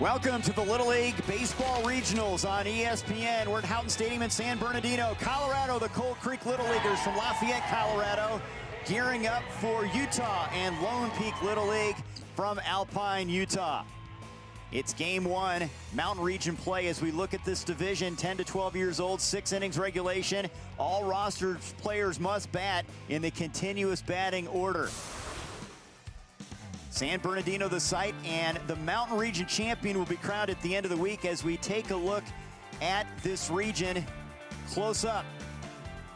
Welcome to the Little League Baseball Regionals on ESPN. We're at Houghton Stadium in San Bernardino, Colorado. The Coal Creek Little Leaguers from Lafayette, Colorado, gearing up for Utah and Lone Peak Little League from Alpine, Utah. It's game one, Mountain Region play as we look at this division, 10 to 12 years old, 6 innings regulation. All rostered players must bat in the continuous batting order. San Bernardino the site, and the Mountain Region champion will be crowned at the end of the week as we take a look at this region close up.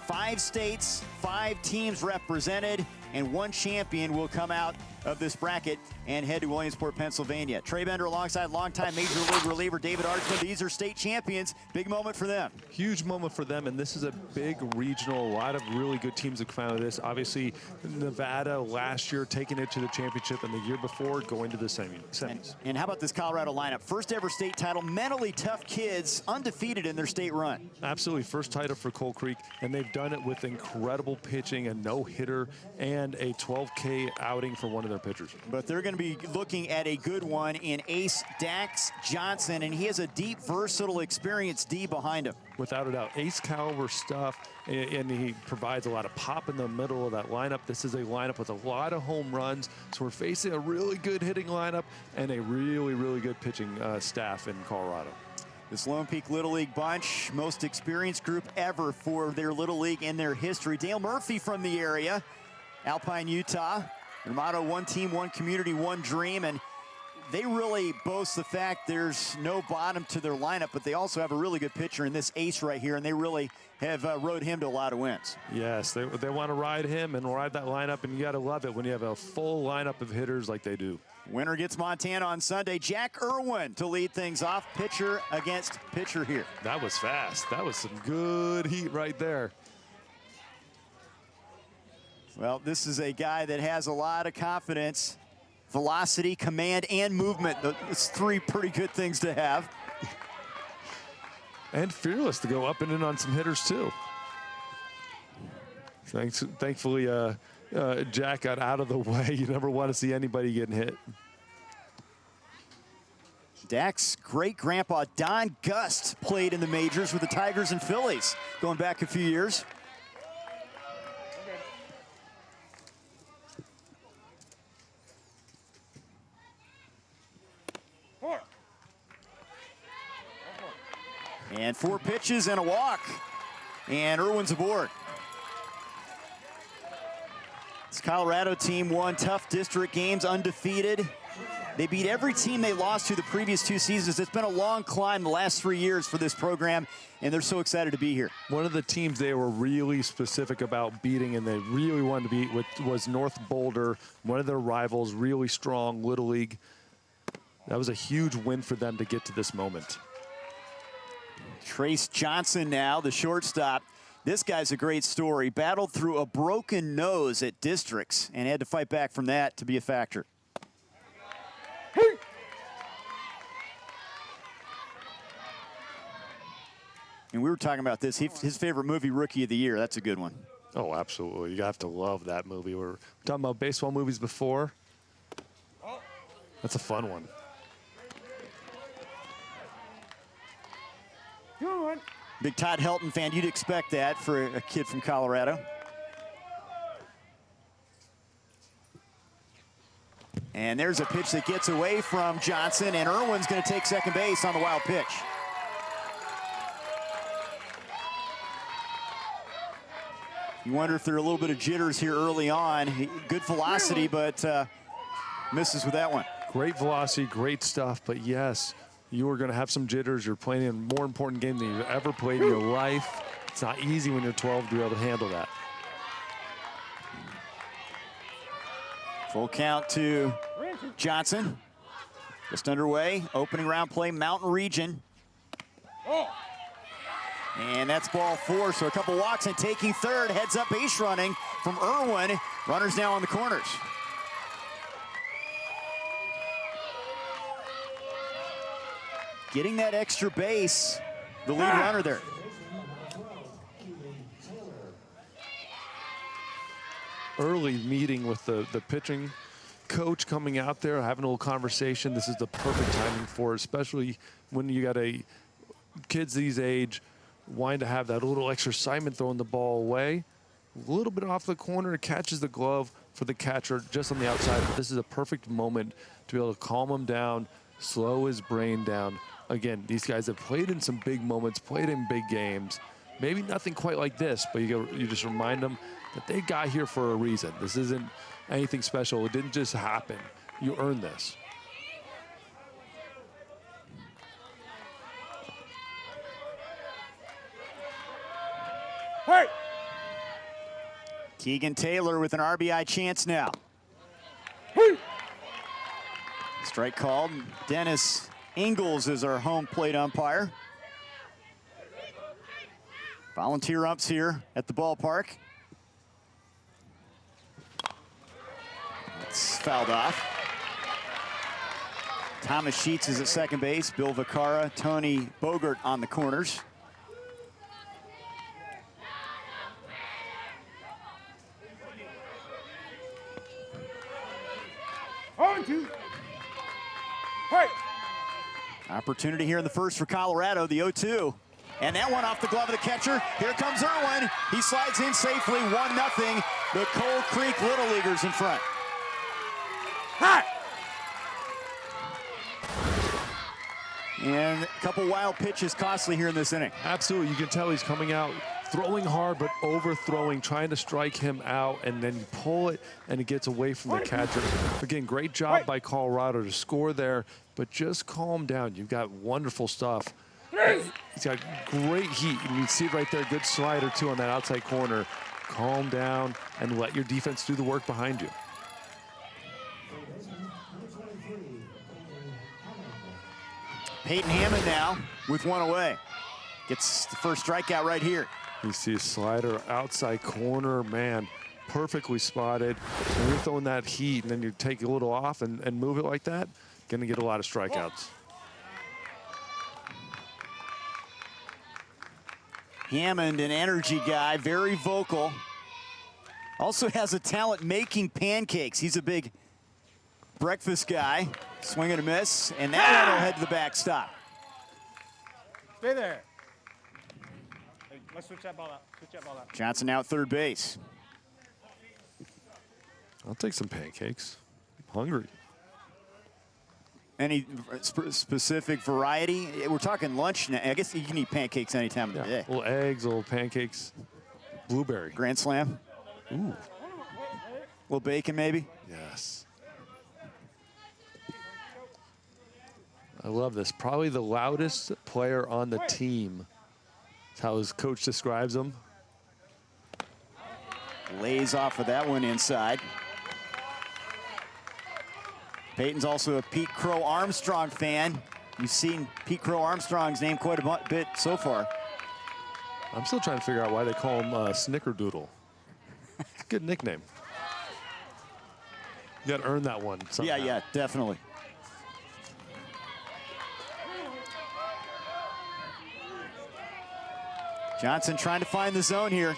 5 states, 5 teams represented, and 1 champion will come out of this bracket and head to Williamsport, Pennsylvania. Trey Bender alongside longtime Major League reliever David Archman. These are state champions. Big moment for them. Huge moment for them, and this is a big regional. A lot of really good teams have come out of this. Obviously, Nevada last year taking it to the championship, and the year before going to the semis. And how about this Colorado lineup? First ever state title, mentally tough kids, undefeated in their state run. Absolutely, first title for Coal Creek, and they've done it with incredible pitching, a no-hitter, and a 12K outing for one of their pitchers. But they're going to be looking at a good one in ace Dax Johnson, and he has a deep, versatile, experienced D behind him. Without a doubt, ace caliber stuff, and he provides a lot of pop in the middle of that lineup. This is a lineup with a lot of home runs, so we're facing a really good hitting lineup and a really, really good pitching staff in Colorado. This Lone Peak Little League bunch, most experienced group ever for their Little League in their history. Dale Murphy from the area, Alpine, Utah. Their motto, one team, one community, one dream, and they really boast the fact there's no bottom to their lineup, but they also have a really good pitcher in this ace right here, and they really have rode him to a lot of wins. Yes, they want to ride him and ride that lineup, and you got to love it when you have a full lineup of hitters like they do. Winner gets Montana on Sunday. Jack Irwin to lead things off, pitcher against pitcher here. That was fast. That was some good heat right there. Well, this is a guy that has a lot of confidence, velocity, command, and movement. It's 3 pretty good things to have. And fearless to go up and in on some hitters, too. Thankfully, Jack got out of the way. You never want to see anybody getting hit. Dak's great-grandpa, Don Gust, played in the majors with the Tigers and Phillies going back a few years. And 4 pitches and a walk. And Irwin's aboard. This Colorado team won tough district games, undefeated. They beat every team they lost to the previous 2 seasons. It's been a long climb the last 3 years for this program, and they're so excited to be here. One of the teams they were really specific about beating and they really wanted to beat was North Boulder, one of their rivals, really strong Little League. That was a huge win for them to get to this moment. Trace Johnson now, the shortstop. This guy's a great story. Battled through a broken nose at districts and had to fight back from that to be a factor. And we were talking about this. His favorite movie, Rookie of the Year. That's a good one. Oh, absolutely. You have to love that movie. We were talking about baseball movies before. That's a fun one. Big Todd Helton fan. You'd expect that for a kid from Colorado. And there's a pitch that gets away from Johnson, and Irwin's going to take second base on the wild pitch. You wonder if there are a little bit of jitters here early on. Good velocity, but misses with that one. Great velocity, great stuff, but yes, you are going to have some jitters. You're playing in a more important game than you've ever played in your life. It's not easy when you're 12 to be able to handle that. Full count to Johnson. Just underway. Opening round play, Mountain Region. And that's ball 4, so a couple walks and taking third. Heads up base running from Irwin. Runners now on the corners. Getting that extra base, the lead runner there. Early meeting with the pitching coach coming out there, having a little conversation, this is the perfect timing for it, especially when you got kids these age wanting to have that little extra excitement throwing the ball away. A little bit off the corner, catches the glove for the catcher just on the outside. But this is a perfect moment to be able to calm him down, slow his brain down. Again, these guys have played in some big moments, played in big games. Maybe nothing quite like this, but you just remind them that they got here for a reason. This isn't anything special. It didn't just happen. You earned this. Hey! Keegan Taylor with an RBI chance now. Hey! Strike called. Dennis Ingalls is our home plate umpire. Volunteer umps here at the ballpark. It's fouled off. Thomas Sheets is at second base. Bill Vacara, Tony Bogart on the corners. Opportunity here in the first for Colorado, the 0-2. And that one off the glove of the catcher. Here comes Irwin. He slides in safely, 1-0. The Coal Creek Little Leaguers in front. Hot! And a couple wild pitches costly here in this inning. Absolutely, you can tell he's coming out throwing hard, but overthrowing, trying to strike him out, and then you pull it, and it gets away from the catcher. Again, great job by Colorado to score there, but just calm down. You've got wonderful stuff. He's got great heat, and you see it right there, good slider, too, on that outside corner. Calm down and let your defense do the work behind you. Peyton Hammond now with one away. Gets the first strikeout right here. You see a slider outside corner, man, perfectly spotted. When you're throwing that heat and then you take a little off and move it like that, gonna get a lot of strikeouts. Hammond, an energy guy, very vocal. Also has a talent making pancakes. He's a big breakfast guy. Swing and a miss, and that one will head to the backstop. Stay there. Hey, let's switch that ball out. Switch that ball out. Johnson now at third base. I'll take some pancakes. I'm hungry. Any specific variety? We're talking lunch now. I guess you can eat pancakes any time of the day. Little eggs, little pancakes, blueberry. Grand Slam. Ooh. Little bacon, maybe. Yes. I love this. Probably the loudest player on the team. That's how his coach describes him. Lays off of that one inside. Peyton's also a Pete Crow Armstrong fan. You've seen Pete Crow Armstrong's name quite a bit so far. I'm still trying to figure out why they call him Snickerdoodle. It's a good nickname. You got to earn that one somehow. Yeah, definitely. Johnson trying to find the zone here.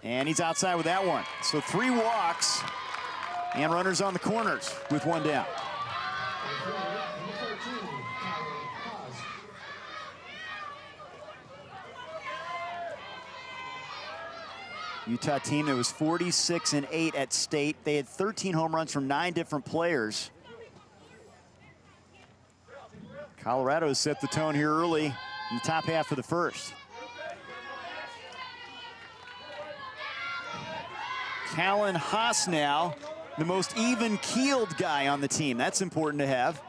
And he's outside with that one. So 3 walks and runners on the corners with one down. Utah team that was 46-8 at state. They had 13 home runs from 9 different players. Colorado set the tone here early in the top half of the first. Callan Haas now, the most even-keeled guy on the team. That's important to have.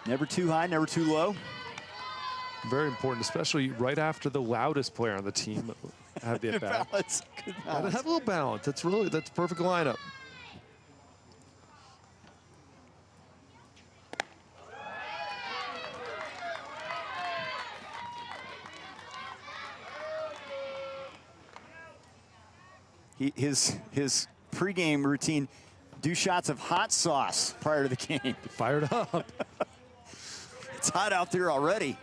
Never too high, never too low. Very important, especially right after the loudest player on the team had the at-bat. Balance. Good balance. Have a little balance. That's perfect lineup. His pregame routine, do shots of hot sauce prior to the game. Fired up. It's hot out there already.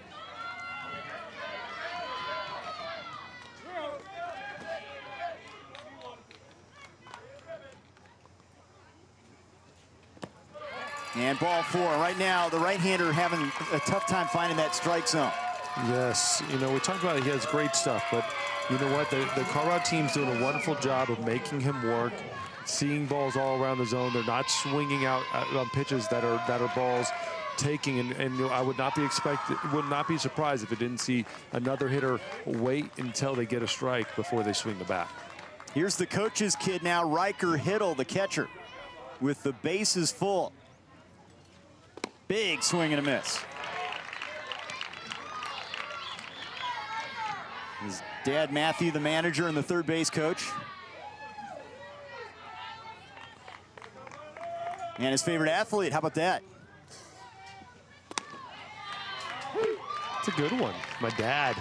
And ball 4. Right now, the right-hander having a tough time finding that strike zone. Yes, you know, we talked about it, he has great stuff, but you know what? The Colorado team's doing a wonderful job of making him work, seeing balls all around the zone. They're not swinging out on pitches that are balls taking, and you know, I would not be surprised if it didn't see another hitter wait until they get a strike before they swing the bat. Here's the coach's kid now, Riker Hittle, the catcher, with the bases full. Big swing and a miss. His dad, Matthew, the manager and the third base coach. And his favorite athlete, how about that? It's a good one. My dad.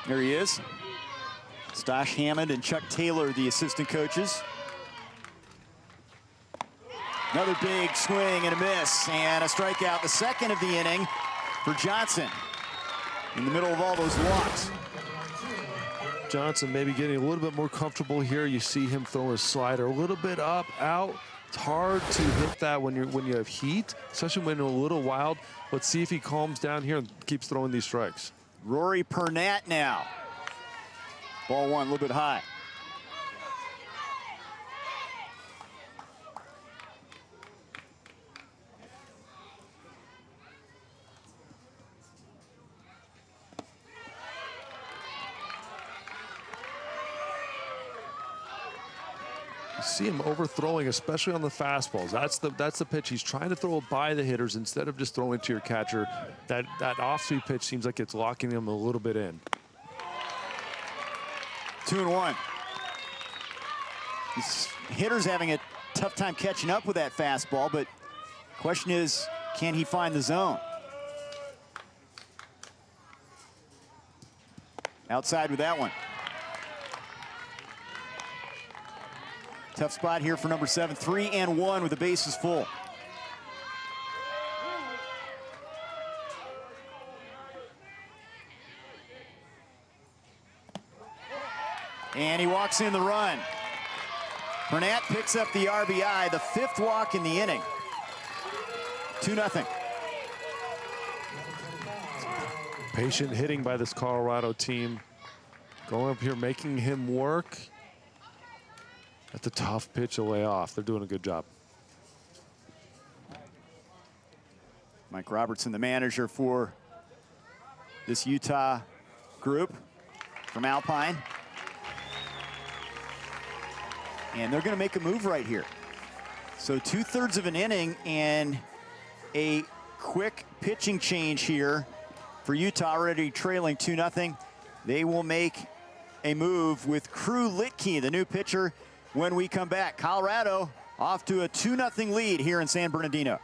There he is. Stosh Hammond and Chuck Taylor, the assistant coaches. Another big swing and a miss, and a strikeout, the second of the inning for Johnson. In the middle of all those walks. Johnson maybe getting a little bit more comfortable here. You see him throw a slider a little bit up, out. It's hard to hit that when you have heat, especially when you're a little wild. Let's see if he calms down here and keeps throwing these strikes. Rory Pernat now. Ball 1 a little bit high. See him overthrowing, especially on the fastballs. That's the pitch. He's trying to throw it by the hitters instead of just throwing it to your catcher. That off-speed pitch seems like it's locking him a little bit in. 2-1. This hitter's having a tough time catching up with that fastball, but the question is, can he find the zone? Outside with that one. Tough spot here for number 7. 3-1 with the bases full. And he walks in the run. Pernat picks up the RBI, the 5th walk in the inning. 2-0. Patient hitting by this Colorado team. Going up here, making him work. That's a tough pitch to lay off. They're doing a good job. Mike Robertson, the manager for this Utah group from Alpine. And they're going to make a move right here. So 2/3 of an inning and a quick pitching change here for Utah, already trailing 2-0. They will make a move with Crew Litke, the new pitcher, when we come back. Colorado off to a 2-0 lead here in San Bernardino.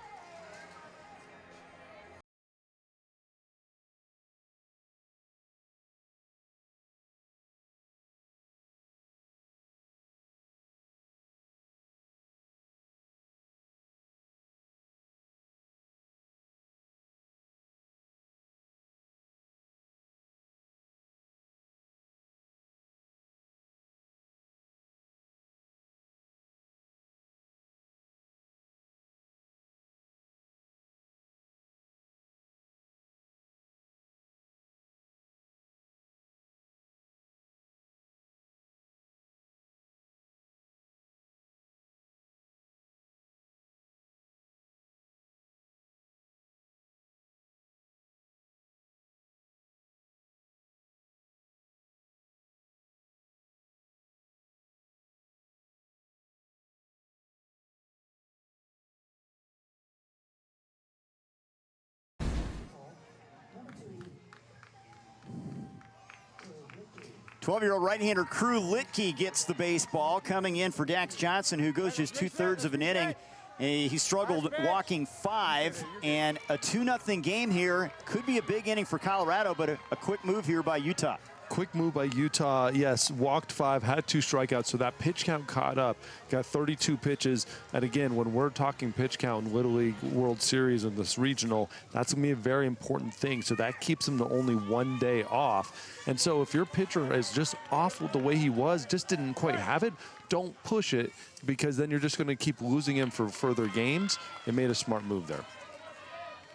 Twelve-year-old right-hander Crew Litke gets the baseball, coming in for Dax Johnson, who goes just 2/3 of an inning. He struggled walking 5, and a 2-0 game here. Could be a big inning for Colorado, but a quick move here by Utah. quick move by Utah. Yes, walked 5, had 2 strikeouts, so that pitch count caught up. Got 32 pitches. And again, when we're talking pitch count in Little League World Series and this regional, that's going to be a very important thing. So that keeps him to only 1 day off. And so if your pitcher is just off with the way he was, just didn't quite have it, don't push it, because then you're just going to keep losing him for further games. They made a smart move there.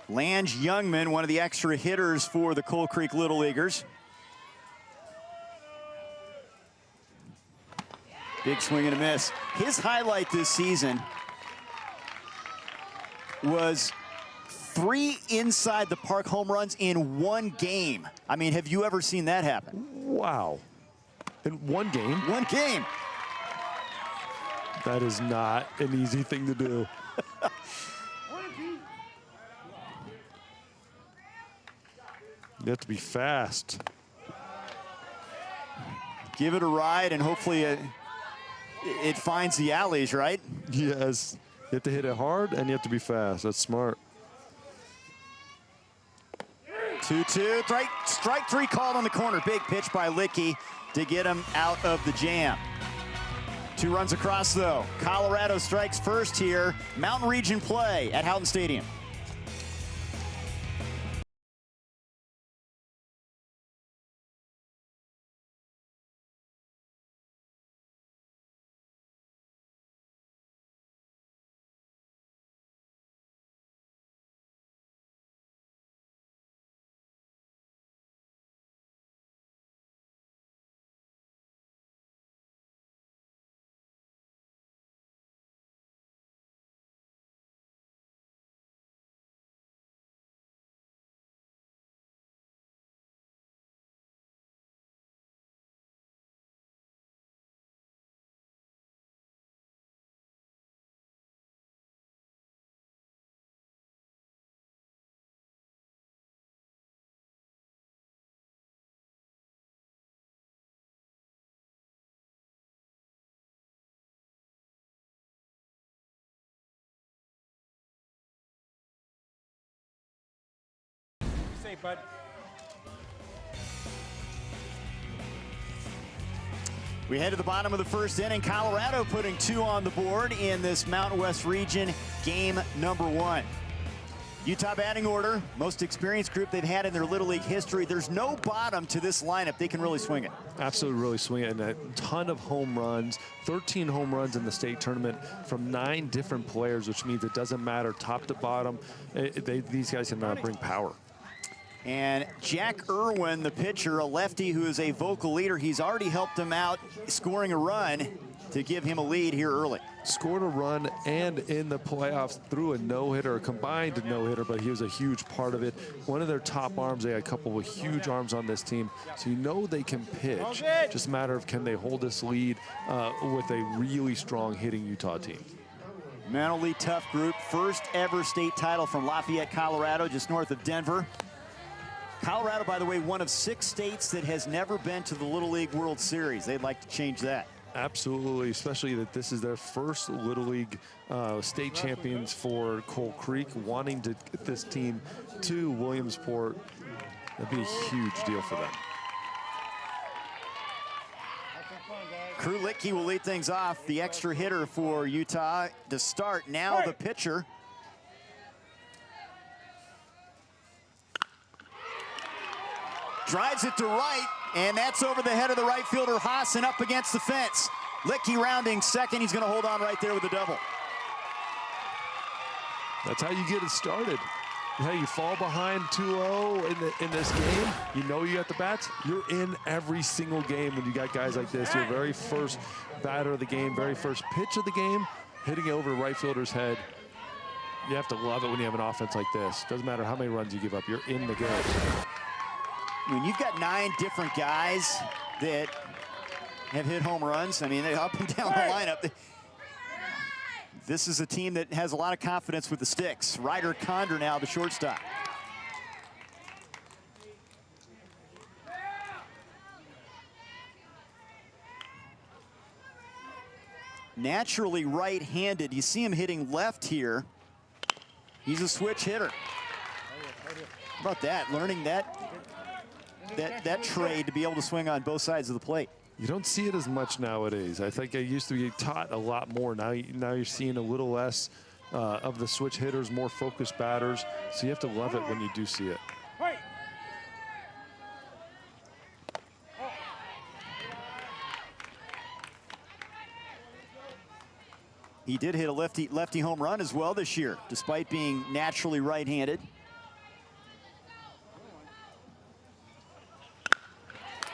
Lange Youngman, one of the extra hitters for the Coal Creek Little Leaguers. Big swing and a miss. His highlight this season was 3 inside the park home runs in 1 game. I mean, have you ever seen that happen? Wow. In 1 game? 1 game. That is not an easy thing to do. You have to be fast. Give it a ride, and hopefully it finds the alleys, right? Yes. You have to hit it hard, and you have to be fast. That's smart. 2-2. Strike 3 called on the corner. Big pitch by Licky to get him out of the jam. 2 runs across, though. Colorado strikes first here. Mountain Region play at Houghton Stadium. Safe, bud. We head to the bottom of the first inning. Colorado putting 2 on the board in this Mountain West region, game number 1. Utah batting order, most experienced group they've had in their Little League history. There's no bottom to this lineup. They can really swing it. Absolutely, really swing it. And a ton of home runs, 13 home runs in the state tournament from 9 different players, which means it doesn't matter top to bottom. These guys can bring power. And Jack Irwin, the pitcher, a lefty who is a vocal leader, he's already helped him out scoring a run to give him a lead here early. Scored a run and in the playoffs threw a no-hitter, a combined no-hitter, but he was a huge part of it. One of their top arms, they had a couple of huge arms on this team, so you know they can pitch. Just a matter of can they hold this lead with a really strong hitting Utah team. Mentally tough group, first ever state title from Lafayette, Colorado, just north of Denver. Colorado, by the way, one of 6 states that has never been to the Little League World Series. They'd like to change that. Absolutely, especially that this is their first Little League state champions for Coal Creek, wanting to get this team to Williamsport. That'd be a huge deal for them. Crew Licky will lead things off, the extra hitter for Utah to start. Now the pitcher. Drives it to right, and that's over the head of the right fielder, Haas, and up against the fence. Licky rounding second. He's going to hold on right there with a double. That's how you get it started. Hey, you fall behind 2-0 in this game, you know you got the bats. You're in every single game when you got guys like this. Your very first batter of the game, very first pitch of the game, hitting it over the right fielder's head. You have to love it when you have an offense like this. Doesn't matter how many runs you give up, you're in the game. When you've got 9 different guys that have hit home runs, I mean, they're up and down the lineup. This is a team that has a lot of confidence with the sticks. Ryder Condor now, the shortstop. Naturally right-handed. You see him hitting left here. He's a switch hitter. How about that? Learning that that trade to be able to swing on both sides of the plate. You don't see it as much nowadays. I think I used to be taught a lot more. Now you're seeing a little less of the switch hitters, more focused batters. So you have to love it when you do see it. He did hit a lefty home run as well this year, despite being naturally right-handed.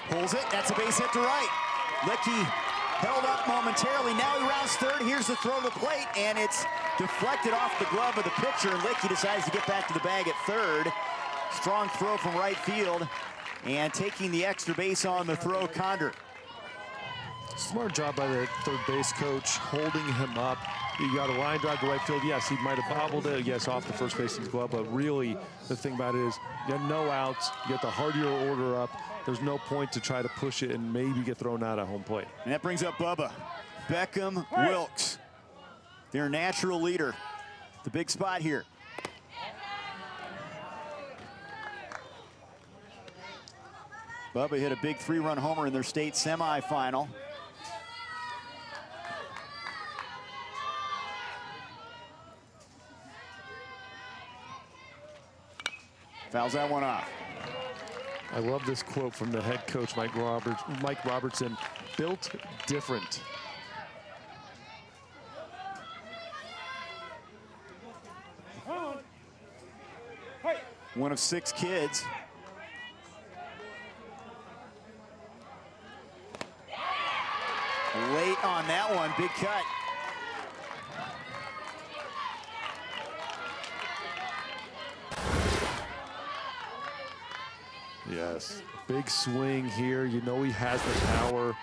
Pulls it, that's a base hit to right. Licky held up momentarily, now he rounds third. Here's the throw to the plate, and it's deflected off the glove of the pitcher, and Licky decides to get back to the bag at third. Strong throw from right field, and taking the extra base on the throw, Condor. Smart job by the third base coach, holding him up. You got a line drive to right field. Yes, he might have bobbled it, yes, off the first baseman's glove, but really the thing about it is you have no outs, you get the hardier order up. There's no point to try to push it and maybe get thrown out at home plate. And that brings up Bubba. Beckham Wilkes, their natural leader. The big spot here. Bubba hit a big 3-run homer in their state semifinal. Fouls that one off. I love this quote from the head coach, Mike Robertson. Built different. One of 6 kids. Late on that one, big cut. Yes, big swing here. You know he has the power.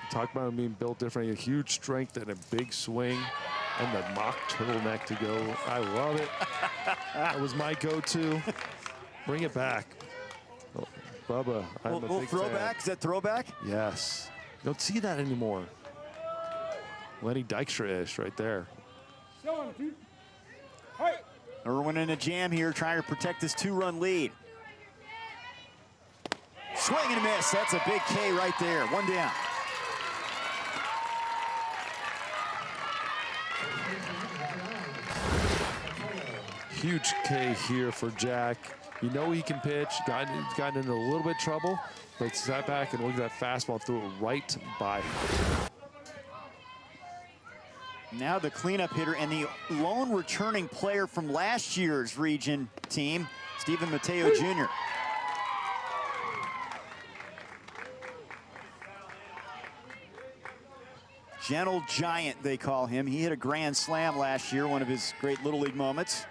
Talk about him being built different. A huge strength and a big swing. And the mock turtleneck to go. I love it. That was my go-to. Bring it back. Oh, Bubba, I'm a big throwback. fan. Is that throwback? Yes. You don't see that anymore. Lenny Dykstra-ish right there. Irwin in a jam here, trying to protect this 2-run lead. Swing and a miss. That's a big K right there. One down. Huge K here for Jack. You know he can pitch. Gotten into a little bit of trouble, but sat back and look at that fastball, threw it right by him. Now the cleanup hitter and the lone returning player from last year's region team, Stephen Mateo Jr. Gentle Giant, they call him. He hit a grand slam last year, one of his great Little League moments.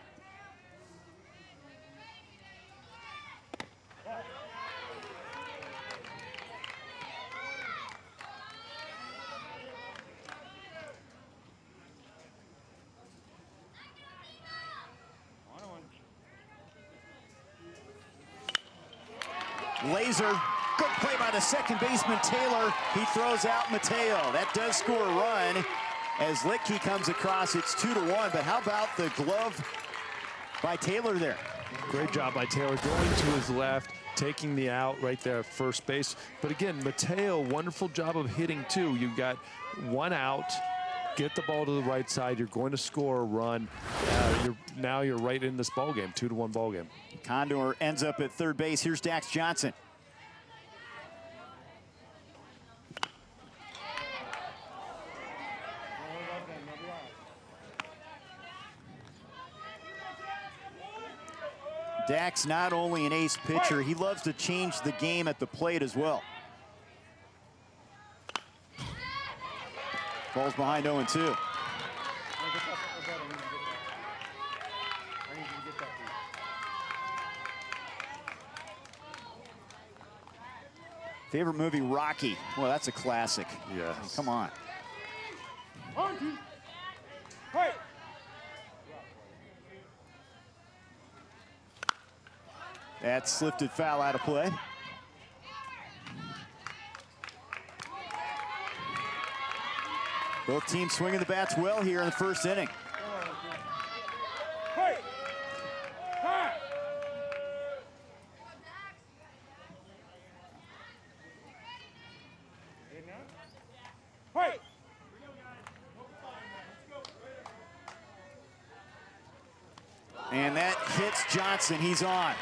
Laser, good play by the second baseman, Taylor. He throws out Mateo. That does score a run as Licky comes across. It's 2-1, but how about the glove by Taylor there? Great job by Taylor, going to his left, taking the out right there at first base. But again, Mateo, wonderful job of hitting too. You got one out, get the ball to the right side, you're going to score a run. Now you're right in this ball game, 2-1 ball game. Condor ends up at third base. Here's Dax Johnson. Dax not only an ace pitcher, he loves to change the game at the plate as well. Falls behind 0-2. Favorite movie, Rocky. Well, that's a classic. Yes. I mean, come on. That's lifted foul out of play. Both teams swinging the bats well here in the first inning. And that hits Johnson. He's on.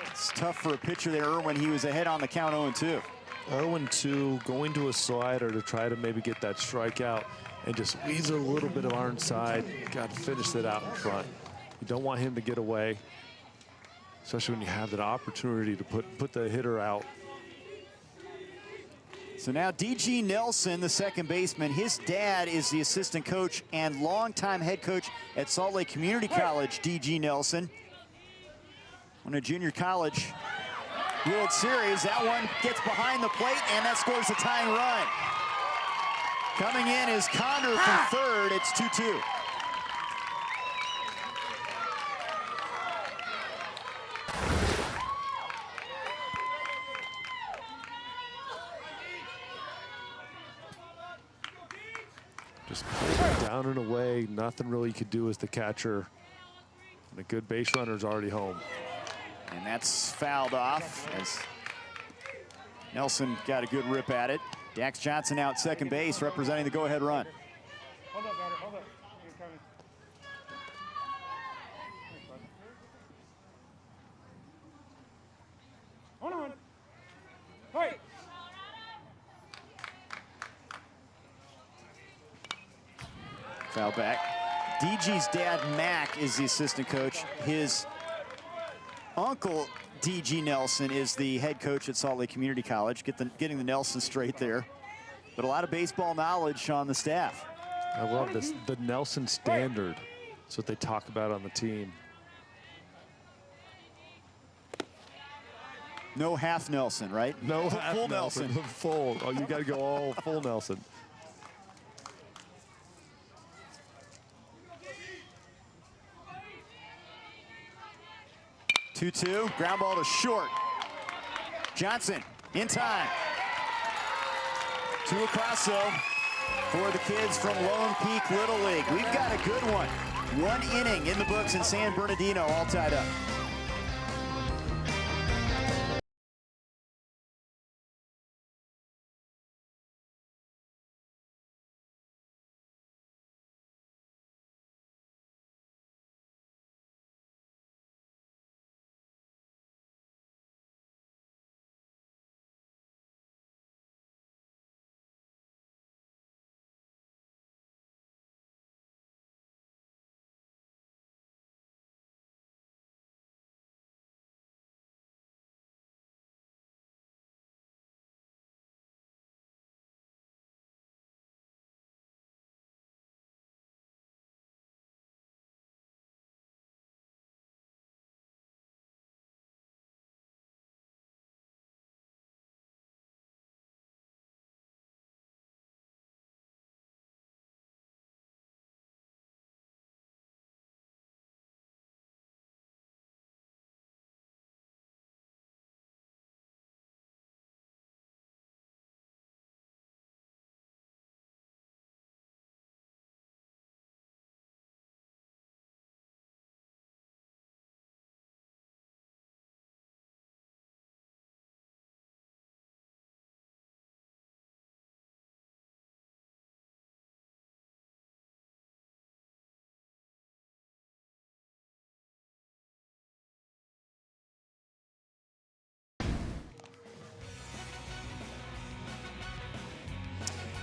It's tough for a pitcher there, Irwin. He was ahead on the count 0-2. 0-2, going to a slider to try to maybe get that strikeout and just squeeze a little bit of iron side. Got to finish it out in front. You don't want him to get away, especially when you have that opportunity to put the hitter out. So now D.G. Nelson, the second baseman, his dad is the assistant coach and longtime head coach at Salt Lake Community College, D.G. Nelson. Won a junior college World Series. That one gets behind the plate, and that scores a tying run. Coming in is Condor from third. It's 2-2. Just put it down and away. Nothing really you could do as the catcher. And a good base runner's already home. And that's fouled off as Nelson got a good rip at it. Dax Johnson out second base representing the go-ahead run. Hold up, Batter, hold up. You're coming. Hold on. Hey. Foul back. DG's dad, Mac, is the assistant coach. His uncle, D.G. Nelson, is the head coach at Salt Lake Community College. Getting the Nelson straight there. But a lot of baseball knowledge on the staff. I love this, the Nelson standard. That's what they talk about on the team. No half Nelson, right? No half full Nelson. Nelson. Full. Oh, you got to go all full Nelson. Two-two, ground ball to short. Johnson in time. Two across though for the kids from Lone Peak Little League. We've got a good one. One inning in the books in San Bernardino, all tied up.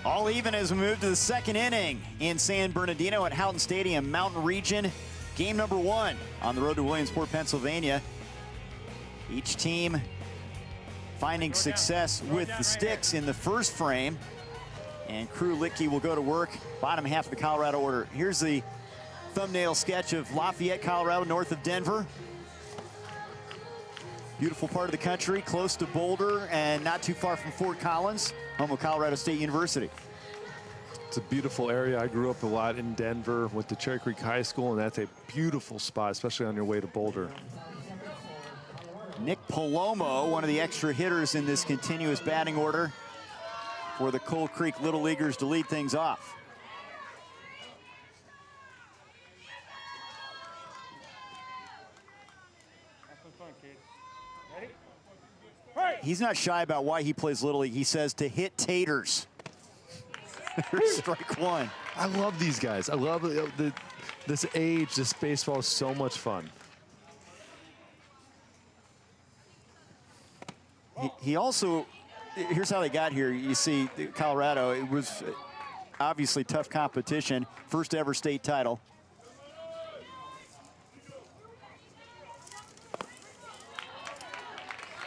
All even as we move to the second inning in San Bernardino at Houghton Stadium, Mountain Region. Game number one on the road to Williamsport, Pennsylvania. Each team finding success with the sticks in the first frame. And Crew Litkey will go to work, bottom half of the Colorado order. Here's the thumbnail sketch of Lafayette, Colorado, north of Denver. Beautiful part of the country, close to Boulder and not too far from Fort Collins, home of Colorado State University. It's a beautiful area. I grew up a lot in Denver with the Cherry Creek High School, and that's a beautiful spot, especially on your way to Boulder. Nick Palomo, one of the extra hitters in this continuous batting order for the Cold Creek Little Leaguers to lead things off. He's not shy about why he plays Little League. He says to hit taters. Strike one. I love these guys. I love this age. This baseball is so much fun. He also, here's how they got here. You see, Colorado, it was obviously tough competition. First ever state title.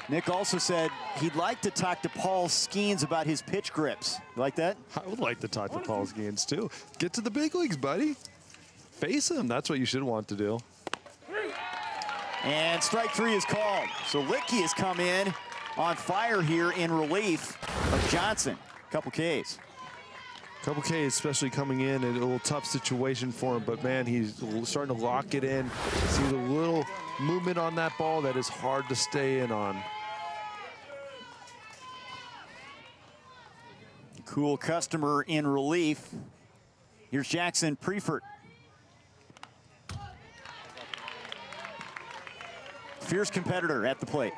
Nick also said he'd like to talk to Paul Skeens about his pitch grips. You like that? I would like to talk to Paul Skeens too. Get to the big leagues, buddy. Face him. That's what you should want to do. And strike 3 is called. So Litke has come in on fire here in relief of Johnson. Couple Ks. Couple K, especially coming in a little tough situation for him, but man, he's starting to lock it in. See the little movement on that ball that is hard to stay in on. Cool customer in relief. Here's Jackson Preifert. Fierce competitor at the plate.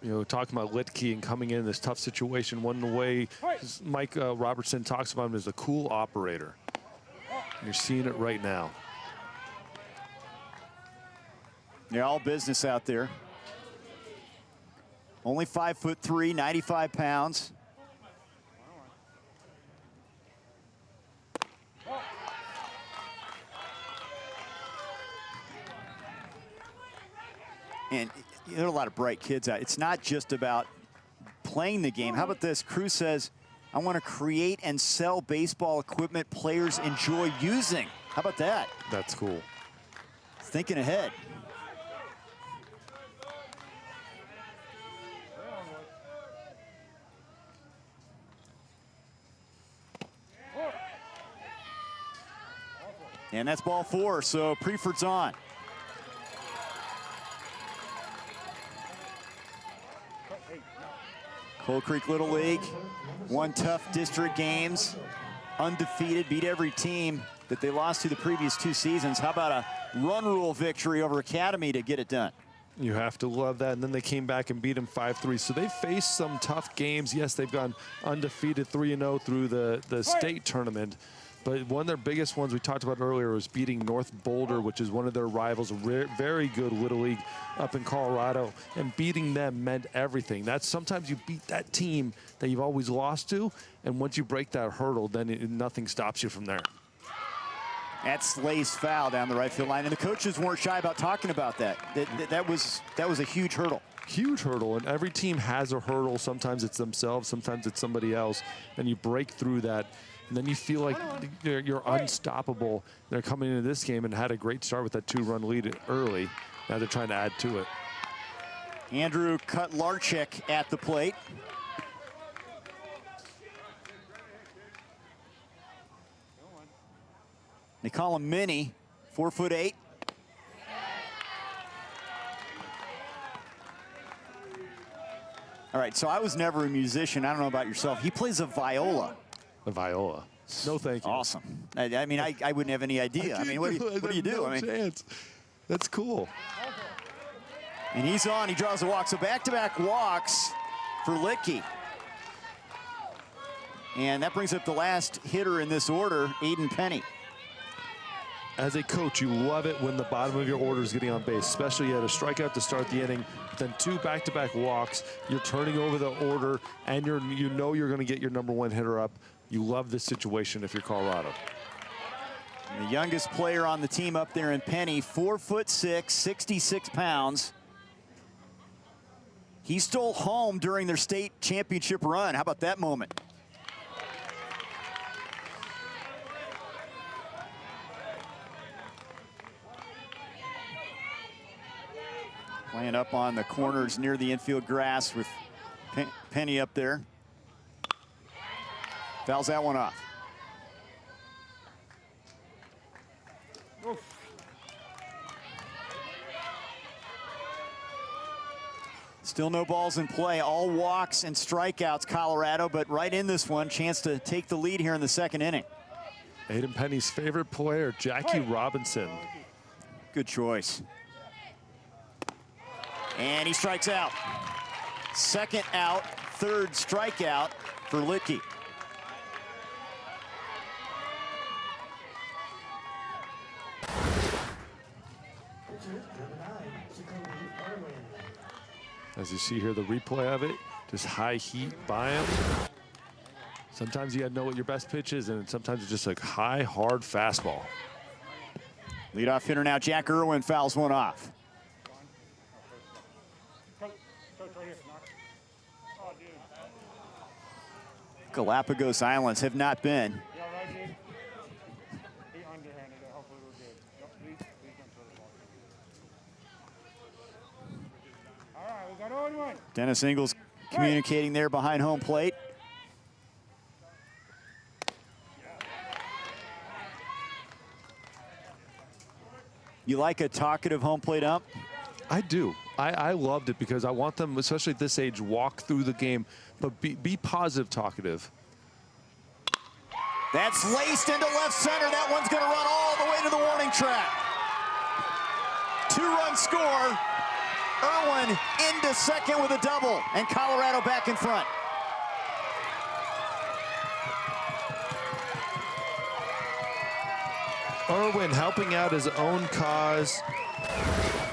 You know, talking about Litke and coming in this tough situation, one way Mike Robertson talks about him as a cool operator. And you're seeing it right now. Yeah, all business out there. Only 5'3", 95 pounds. And there are a lot of bright kids out. It's not just about playing the game. How about this? Cruz says, I want to create and sell baseball equipment players enjoy using. How about that? That's cool. Thinking ahead. And that's ball 4, so Preifert's on. Cold Creek Little League won tough district games, undefeated, beat every team that they lost to the previous 2 seasons. How about a run rule victory over Academy to get it done? You have to love that. And then they came back and beat them 5-3. So they faced some tough games. Yes, they've gone undefeated 3-0 through the state tournament. But one of their biggest ones we talked about earlier was beating North Boulder, which is one of their rivals, a very good Little League up in Colorado. And beating them meant everything. That's sometimes you beat that team that you've always lost to, and once you break that hurdle, then nothing stops you from there. That's Slay's foul down the right field line, and the coaches weren't shy about talking about that. That was a huge hurdle. Huge hurdle, and every team has a hurdle. Sometimes it's themselves, sometimes it's somebody else, and you break through that. And then you feel like you're unstoppable. They're coming into this game and had a great start with that 2-run lead early. Now they're trying to add to it. Andrew Kutlarczyk at the plate. They call him Mini, 4'8". All right, so I was never a musician. I don't know about yourself. He plays a viola. A viola. No, thank you. Awesome. I mean, I wouldn't have any idea. I mean, what do you do? No I mean, chance. That's cool. And he's on. He draws a walk. So back-to-back walks for Litke. And that brings up the last hitter in this order, Aiden Penny. As a coach, you love it when the bottom of your order is getting on base, especially you had a strikeout to start the inning, then 2 back-to-back walks. You're turning over the order, and you know you're going to get your #1 hitter up. You love this situation if you're Colorado. And the youngest player on the team up there in Penny, 4'6", 66 pounds. He stole home during their state championship run. How about that moment? Playing up on the corners near the infield grass with Penny up there. Fouls that one off. Oof. Still no balls in play. All walks and strikeouts, Colorado, but right in this one, chance to take the lead here in the 2nd inning. Aiden Penny's favorite player, Jackie Robinson. Good choice. And he strikes out. Second out, third strikeout for Licky. As you see here, the replay of it, just high heat by him. Sometimes you gotta know what your best pitch is, and sometimes it's just a high, hard fastball. Leadoff hitter now, Jack Irwin fouls one off. Galapagos Islands have not been. Dennis Ingles communicating there behind home plate. You like a talkative home plate ump? I do. I loved it because I want them, especially at this age, walk through the game, but be positive, talkative. That's laced into left center. That one's going to run all the way to the warning track. Two-run score. Irwin into second with a double, and Colorado back in front. Irwin helping out his own cause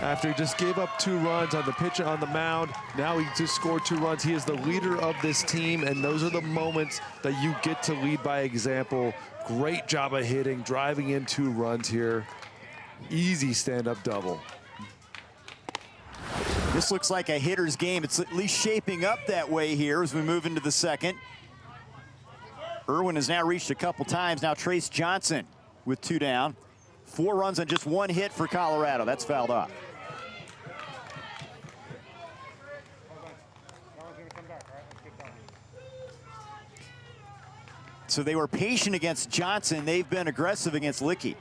after he just gave up 2 runs on the pitch on the mound. Now he just scored 2 runs. He is the leader of this team, and those are the moments that you get to lead by example. Great job of hitting, driving in 2 runs here. Easy stand-up double. This looks like a hitter's game. It's at least shaping up that way here as we move into the second. Irwin has now reached a couple times. Now Trace Johnson with 2 down. 4 runs on just 1 hit for Colorado. That's fouled off. So they were patient against Johnson. They've been aggressive against Licky.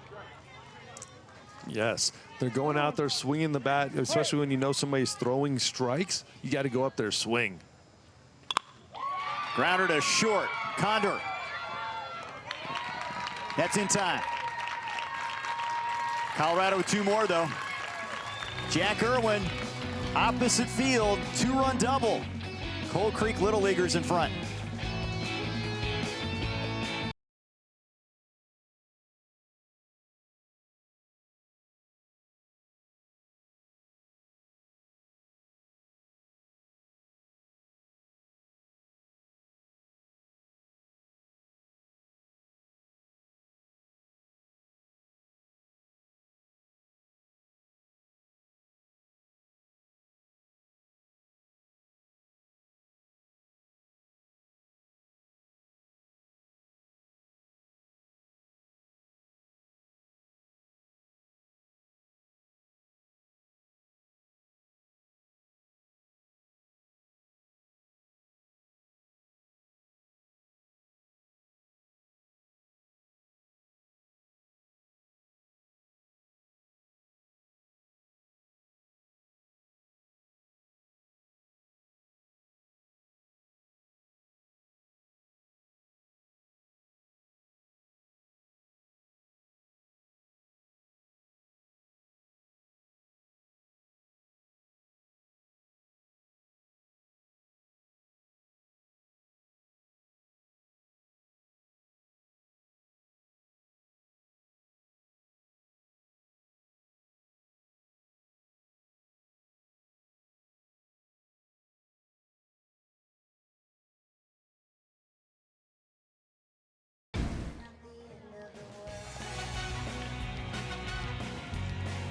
Yes, they're going out there swinging the bat, especially when you know somebody's throwing strikes. You got to go up there, swing. Grounder to short. Condor. That's in time. Colorado with 2 more, though. Jack Irwin, opposite field, 2-run double. Cold Creek Little Leaguers in front.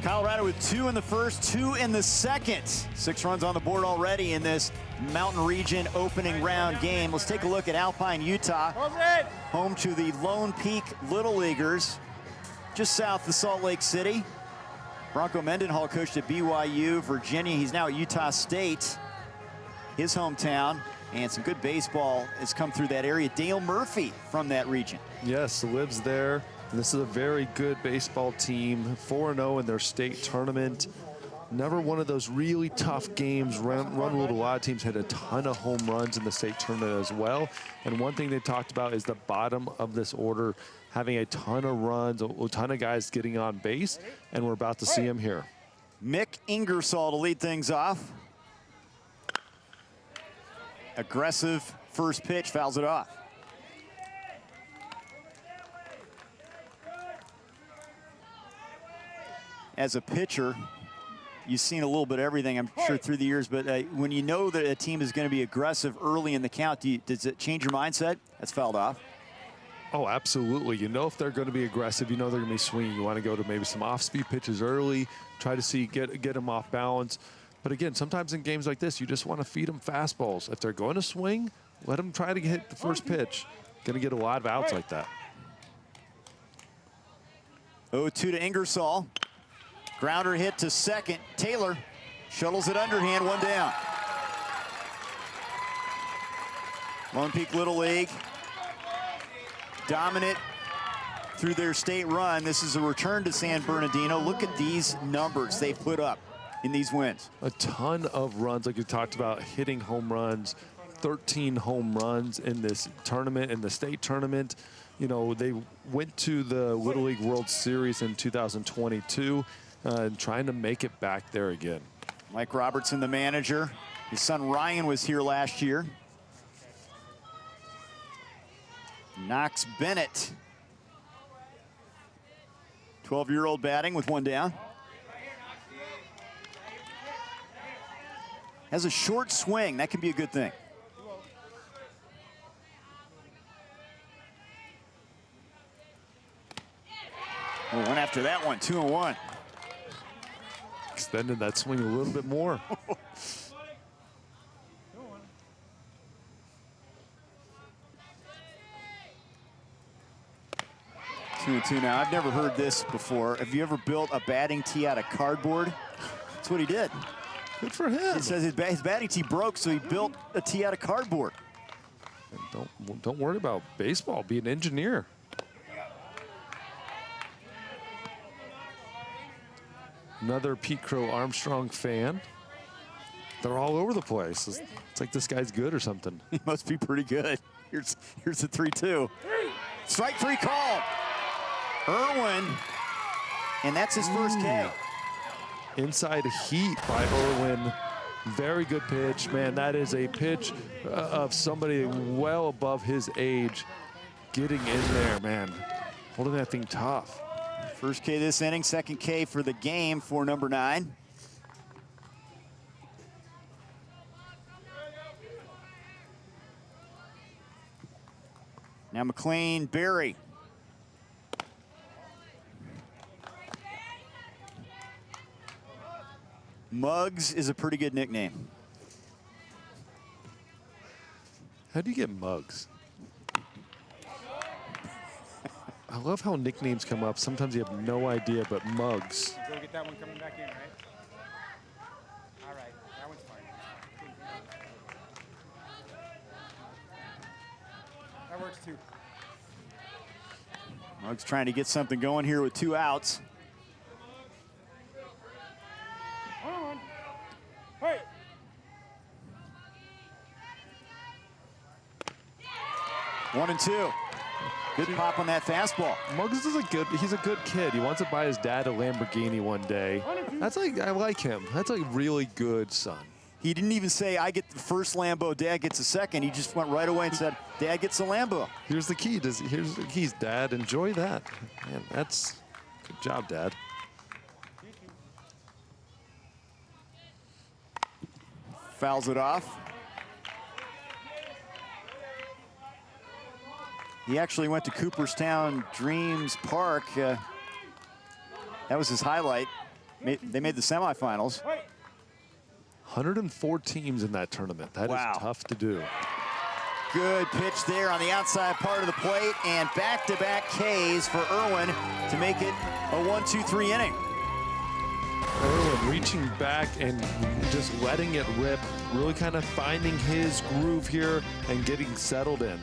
Colorado with 2 in the first, 2 in the second. 6 runs on the board already in this Mountain Region opening round game. Let's take a look at Alpine, Utah, home to the Lone Peak Little Leaguers, just south of Salt Lake City. Bronco Mendenhall coached at BYU, Virginia. He's now at Utah State, his hometown, and some good baseball has come through that area. Dale Murphy from that region. Yes, lives there. This is a very good baseball team, 4-0 in their state tournament. Never one of those really tough games. Run ruled a lot of teams, had a ton of home runs in the state tournament as well. And one thing they talked about is the bottom of this order having a ton of runs, a ton of guys getting on base, and we're about to see him here. Mick Ingersoll to lead things off. Aggressive first pitch, fouls it off. As a pitcher, you've seen a little bit of everything, I'm sure, through the years, but when you know that a team is going to be aggressive early in the count, does it change your mindset? That's fouled off. Oh, absolutely. You know if they're going to be aggressive, you know they're going to be swinging. You want to go to maybe some off-speed pitches early, try to get them off balance. But again, sometimes in games like this, you just want to feed them fastballs. If they're going to swing, let them try to hit the first pitch. Going to get a lot of outs like that. 0-2 to Ingersoll. Grounder hit to second. Taylor shuttles it underhand, one down. Lone Peak Little League, dominant through their state run. This is a return to San Bernardino. Look at these numbers they've put up in these wins. A ton of runs, like you talked about, hitting home runs, 13 home runs in this tournament, in the state tournament. You know, they went to the Little League World Series in 2022 and trying to make it back there again. Mike Robertson, the manager. His son Ryan was here last year. Knox Bennett, 12-year-old batting with one down. Has a short swing. That can be a good thing. Oh, one after that one, 2-1. Extended that swing a little bit more. 2-2 now. I've never heard this before. Have you ever built a batting tee out of cardboard? That's what he did. Good for him. He says his batting tee broke, so he built a tee out of cardboard. And don't worry about baseball. Be an engineer. Another Pete Crow Armstrong fan. They're all over the place. It's like this guy's good or something. He must be pretty good. Here's the 3-2. Strike three called. Irwin, and that's his first K. Inside heat by Irwin. Very good pitch. Man, that is a pitch of somebody well above his age getting in there, man. Holding that thing tough. First K this inning, second K for the game for number 9. Now McLean, Barry. Muggs is a pretty good nickname. How do you get Muggs? I love how nicknames come up. Sometimes you have no idea, but Muggs. Go get that one coming back in, right? All right, that one's fine. That works too. Muggs trying to get something going here with 2 outs. On. Hey. One and 2. Good pop on that fastball. Muggs is he's a good kid. He wants to buy his dad a Lamborghini one day. I like him. That's a really good son. He didn't even say, I get the first Lambo, Dad gets the second. He just went right away and said, Dad gets the Lambo. Here's the key. Here's the keys, Dad. Enjoy that. Man, that's good job, Dad. Fouls it off. He actually went to Cooperstown Dreams Park. That was his highlight. They made the semifinals. 104 teams in that tournament. That is tough to do. Good pitch there on the outside part of the plate, and back-to-back Ks for Irwin to make it a 1-2-3 inning. Irwin reaching back and just letting it rip, really kind of finding his groove here and getting settled in.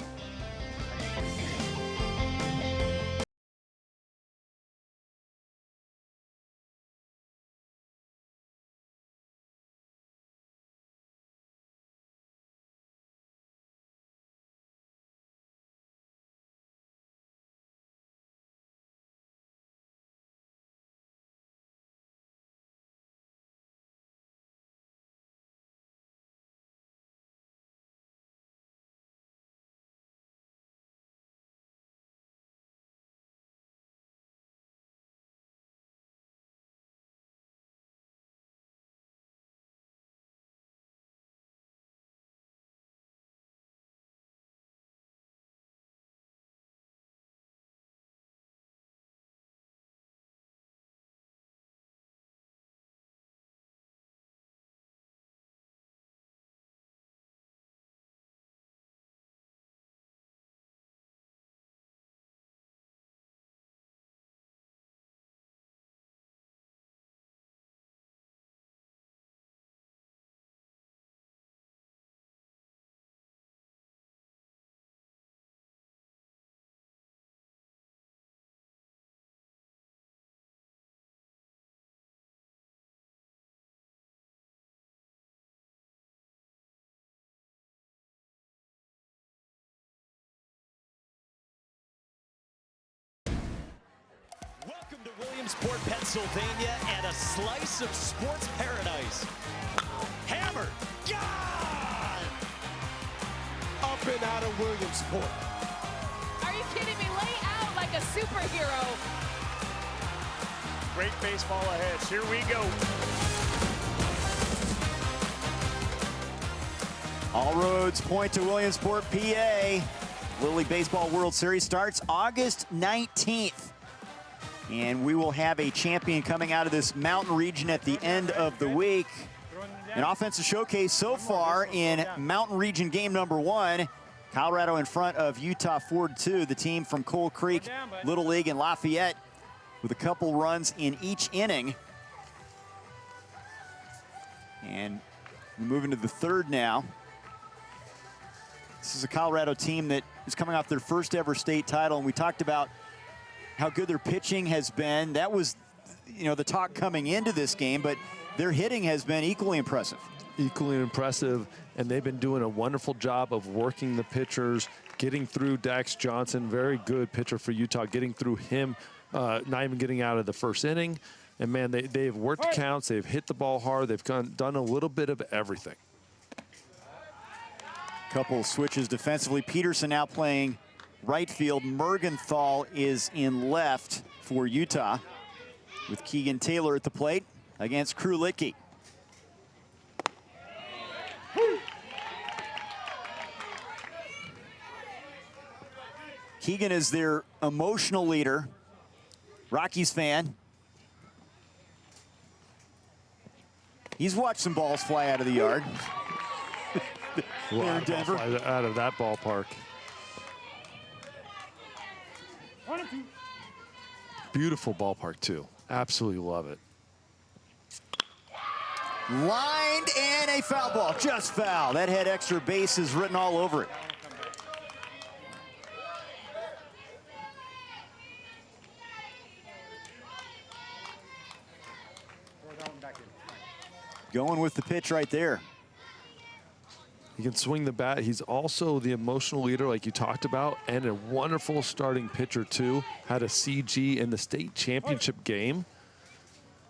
Williamsport, Pennsylvania, and a slice of sports paradise. Hammered. God! Up and out of Williamsport. Are you kidding me? Lay out like a superhero. Great baseball ahead. Here we go. All roads point to Williamsport, PA. Little League Baseball World Series starts August 19th. And we will have a champion coming out of this mountain region at the end of the week. An offensive showcase so far in Mountain Region game number 1. Colorado in front of Utah 4-2. The team from Coal Creek, Little League, and Lafayette with a couple runs in each inning. And we're moving to the third now. This is a Colorado team that is coming off their first ever state title, and we talked about how good their pitching has been. That was, you know, the talk coming into this game, but their hitting has been equally impressive. Equally impressive, and they've been doing a wonderful job of working the pitchers, getting through Dax Johnson, very good pitcher for Utah, getting through him, not even getting out of the first inning. And, man, they've worked counts, they've hit the ball hard, they've done a little bit of everything. Couple switches defensively. Peterson now playing right field. Mergenthal is in left for Utah with Keegan Taylor at the plate against Krulitke. Keegan is their emotional leader. Rockies fan. He's watched some balls fly out of the yard. There in Denver. Out of that ballpark. Beautiful ballpark, too. Absolutely love it. Lined and a foul ball. Just foul. That had extra bases written all over it. Going with the pitch right there. He can swing the bat. He's also the emotional leader, like you talked about, and a wonderful starting pitcher, too. Had a CG in the state championship game.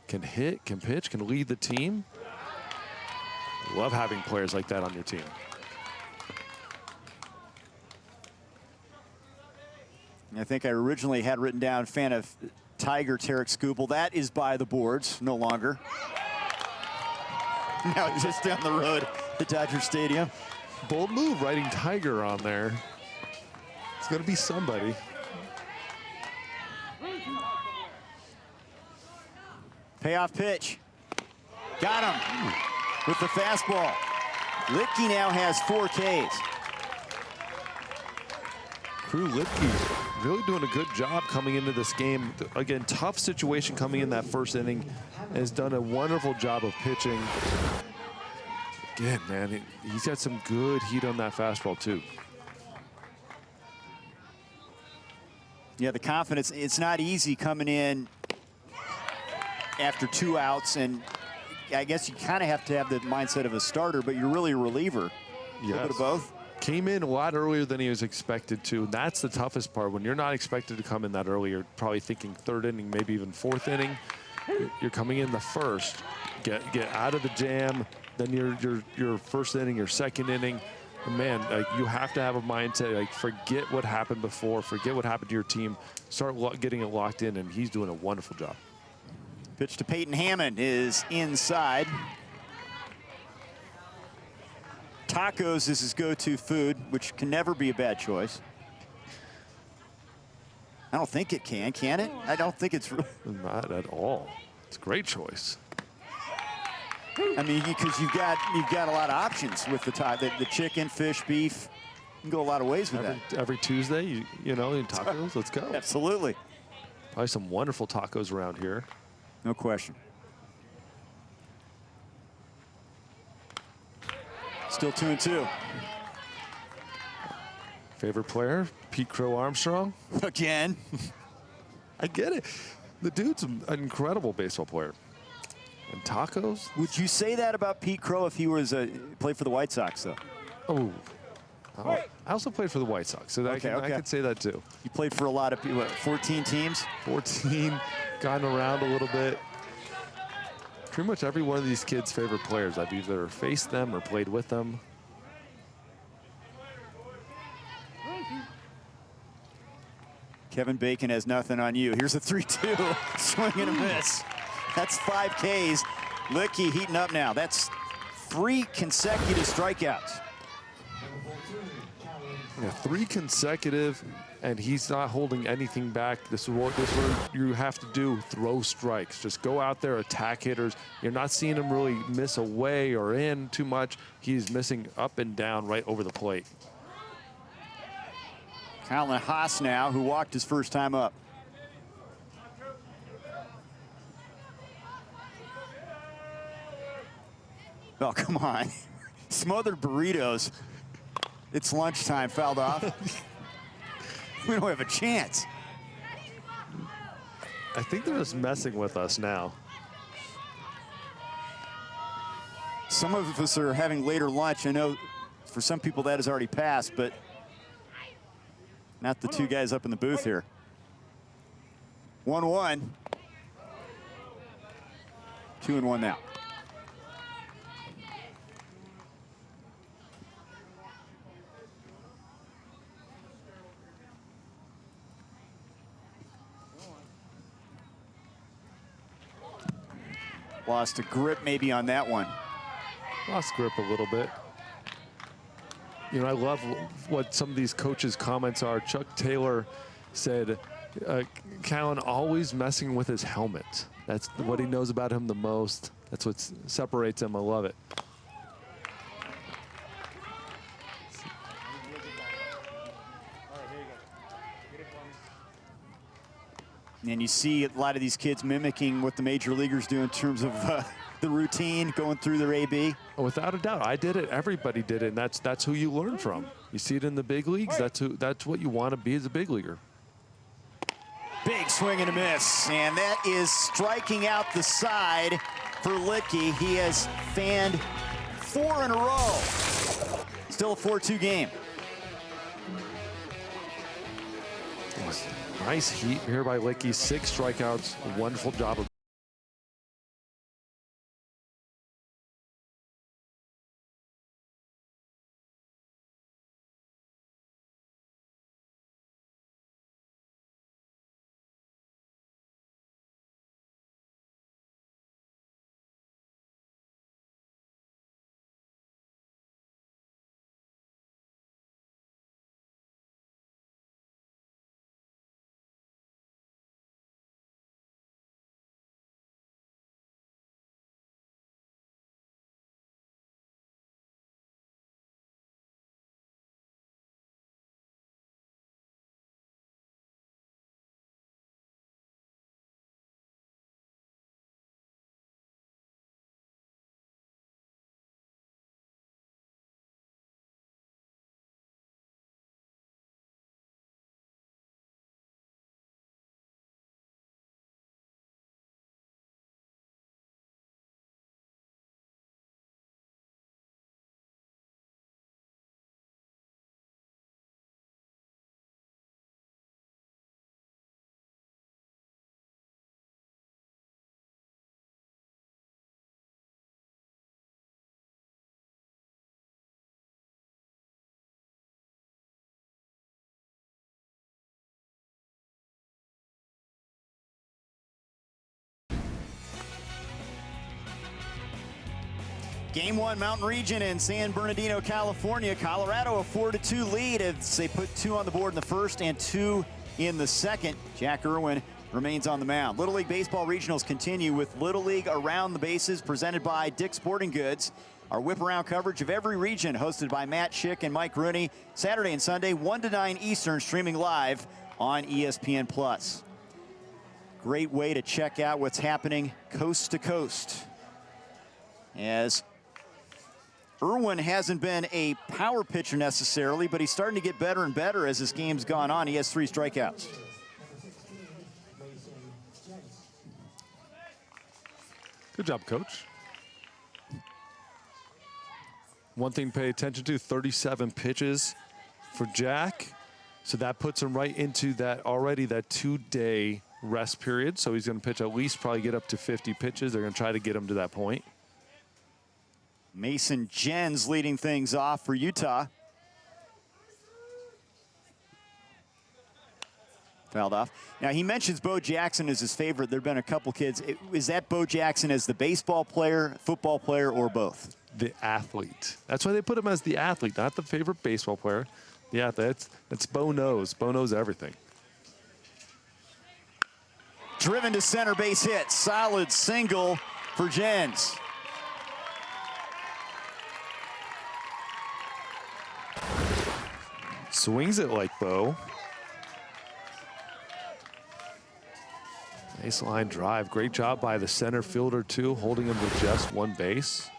Can hit, can pitch, can lead the team. Love having players like that on your team. I think I originally had written down fan of Tiger Tarek Skubal. That is by the boards, no longer. Now just down the road to Dodger Stadium. Bold move, writing Tiger on there. It's going to be somebody. Payoff pitch. Got him with the fastball. Litke now has 4 Ks. Krulitke really doing a good job coming into this game. Again, tough situation coming in that first inning. Has done a wonderful job of pitching. Again, man, he's got some good heat on that fastball, too. Yeah, the confidence, it's not easy coming in after 2 outs, and I guess you kind of have to have the mindset of a starter, but you're really a reliever. Yes. A little bit of both. Came in a lot earlier than he was expected to. That's the toughest part. When you're not expected to come in that early, you're probably thinking 3rd inning, maybe even 4th inning. You're coming in the first. Get out of the jam. Then your first inning, your 2nd inning. And man, like, you have to have a mindset, like, forget what happened before, forget what happened to your team, start getting it locked in, and he's doing a wonderful job. Pitch to Peyton Hammond is inside. Tacos is his go-to food, which can never be a bad choice. I don't think it can it? I don't think it's really. Not at all. It's a great choice. I mean, because you've got a lot of options with the chicken, fish, beef. You can go a lot of ways with that. Every Tuesday, you know, in tacos, let's go. Absolutely. Probably some wonderful tacos around here. No question. Still 2-2. Favorite player, Pete Crow Armstrong. Again. I get it. The dude's an incredible baseball player. And tacos? Would you say that about Pete Crow if he was played for the White Sox, though? Oh. I also played for the White Sox, so I can say that too. You played for a lot of people, 14 teams? 14. gotten around a little bit. Pretty much every one of these kids' favorite players. I've either faced them or played with them. Kevin Bacon has nothing on you. Here's a 3-2, swing and a miss. That's 5 Ks. Licky heating up now. That's 3 consecutive strikeouts. Yeah, 3 consecutive, and he's not holding anything back. This is what you have to do, throw strikes. Just go out there, attack hitters. You're not seeing him really miss away or in too much. He's missing up and down right over the plate. Colin Haas now, who walked his first time up. Oh, come on. Smothered burritos. It's lunchtime, fouled off. We don't have a chance. I think they're just messing with us now. Some of us are having later lunch. I know for some people that has already passed, but not the 2 guys up in the booth here. 1-1. 2-1 now. Lost a grip maybe on that one. Lost grip a little bit. You know, I love what some of these coaches' comments are. Chuck Taylor said, Callan always messing with his helmet. That's what he knows about him the most. That's what separates him. I love it. And you see a lot of these kids mimicking what the major leaguers do in terms of the routine, going through their AB. Without a doubt, I did it. Everybody did it, and that's who you learn from. You see it in the big leagues. That's what you want to be as a big leaguer. Big swing and a miss, and that is striking out the side for Licky. He has fanned 4 in a row. Still a 4-2 game. Nice heat here by Licky. 6 strikeouts. A wonderful job of Game 1, Mountain Region in San Bernardino, California. Colorado a 4-2 lead as they put 2 on the board in the first and 2 in the second. Jack Irwin remains on the mound. Little League Baseball Regionals continue with Little League Around the Bases presented by Dick's Sporting Goods. Our whip-around coverage of every region hosted by Matt Schick and Mike Rooney. Saturday and Sunday, 1 to 9 Eastern, streaming live on ESPN+. Great way to check out what's happening coast to coast. As Irwin hasn't been a power pitcher necessarily, but he's starting to get better and better as this game's gone on. He has 3 strikeouts. Good job, Coach. One thing to pay attention to, 37 pitches for Jack. So that puts him right into that already, that 2-day rest period, so he's going to pitch at least probably get up to 50 pitches. They're going to try to get him to that point. Mason Jens leading things off for Utah. Fouled off. Now, he mentions Bo Jackson as his favorite. There have been a couple kids. Is that Bo Jackson as the baseball player, football player, or both? The athlete. That's why they put him as the athlete, not the favorite baseball player. The athlete. That's Bo knows. Bo knows everything. Driven to center base hit. Solid single for Jens. Swings it like Bo. Nice line drive. Great job by the center fielder, too, holding him to just one base.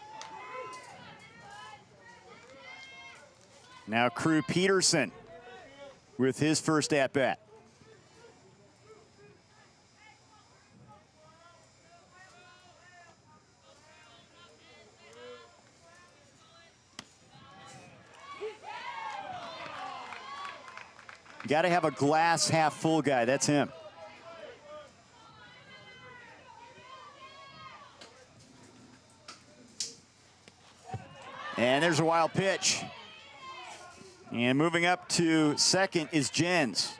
Now Crew Peterson with his first at-bat. You got to have a glass half full guy. That's him. And there's a wild pitch. And moving up to second is Jens.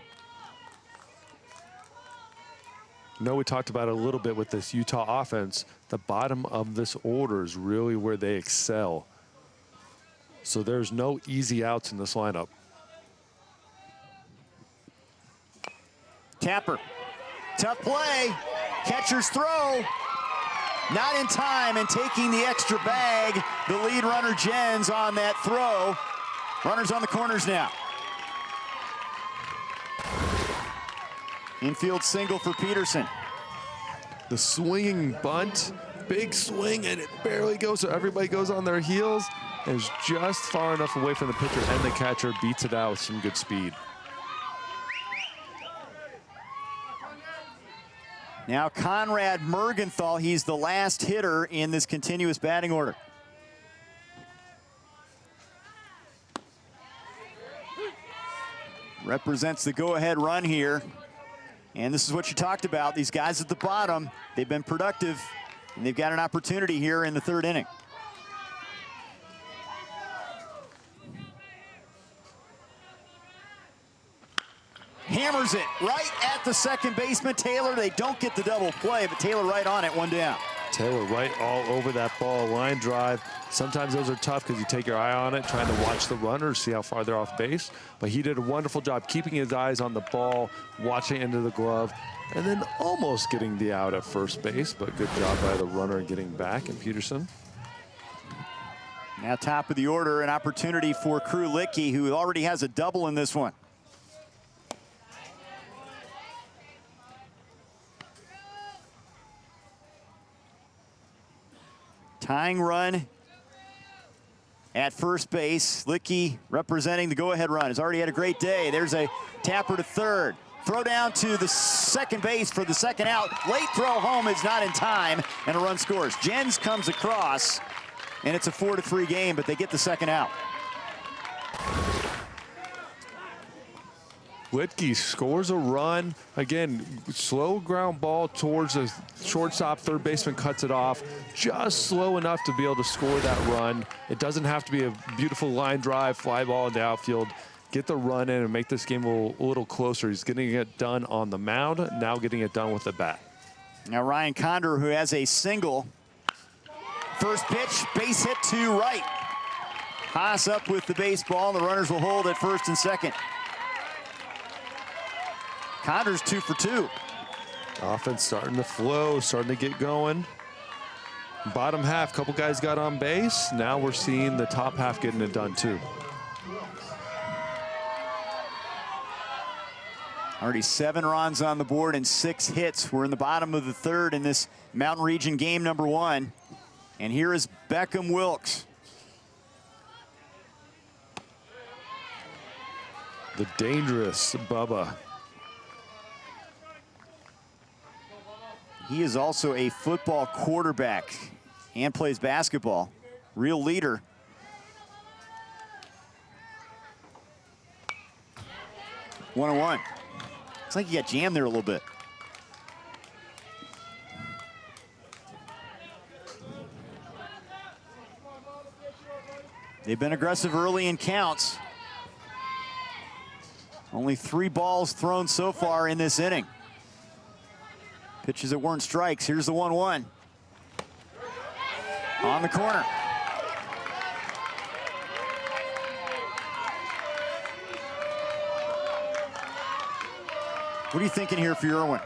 You know, we talked about it a little bit with this Utah offense. The bottom of this order is really where they excel. So there's no easy outs in this lineup. Tapper. Tough play. Catcher's throw. Not in time, and taking the extra bag, the lead runner Jens on that throw. Runners on the corners now. Infield single for Peterson. The swinging bunt, big swing, and it barely goes, so everybody goes on their heels. And it's just far enough away from the pitcher, and the catcher beats it out with some good speed. Now Conrad Mergenthal, he's the last hitter in this continuous batting order. Represents the go-ahead run here. And this is what you talked about. These guys at the bottom, they've been productive, and they've got an opportunity here in the third inning. Hammers it right at the second baseman, Taylor. They don't get the double play, but Taylor right on it, one down. Taylor right all over that ball, line drive. Sometimes those are tough because you take your eye on it, trying to watch the runner, see how far they're off base. But he did a wonderful job keeping his eyes on the ball, watching into the glove, and then almost getting the out at first base. But good job by the runner getting back, and Peterson. Now top of the order, an opportunity for Crew Licky, who already has a double in this one. Tying run at first base. Licky representing the go-ahead run. Has already had a great day. There's a tapper to third. Throw down to the second base for the second out. Late throw home is not in time, and a run scores. Jens comes across, and it's a 4-3 game, but they get the second out. Licky scores a run. Again, slow ground ball towards the shortstop. Third baseman cuts it off just slow enough to be able to score that run. It doesn't have to be a beautiful line drive, fly ball in the outfield. Get the run in and make this game a little closer. He's getting it done on the mound, now getting it done with the bat. Now Ryan Condor, who has a single. First pitch, base hit to right. Haas up with the baseball, and the runners will hold at first and second. Condor's 2 for 2. Offense starting to flow, starting to get going. Bottom half, couple guys got on base. Now we're seeing the top half getting it done too. Already 7 runs on the board and 6 hits. We're in the bottom of the third in this Mountain Region game number 1. And here is Beckham Wilkes. The dangerous Bubba. He is also a football quarterback and plays basketball. Real leader. One-on-one. Looks like he got jammed there a little bit. They've been aggressive early in counts. Only 3 balls thrown so far in this inning. Pitches that weren't strikes. Here's the 1-1. On the corner. What are you thinking here for Irwin?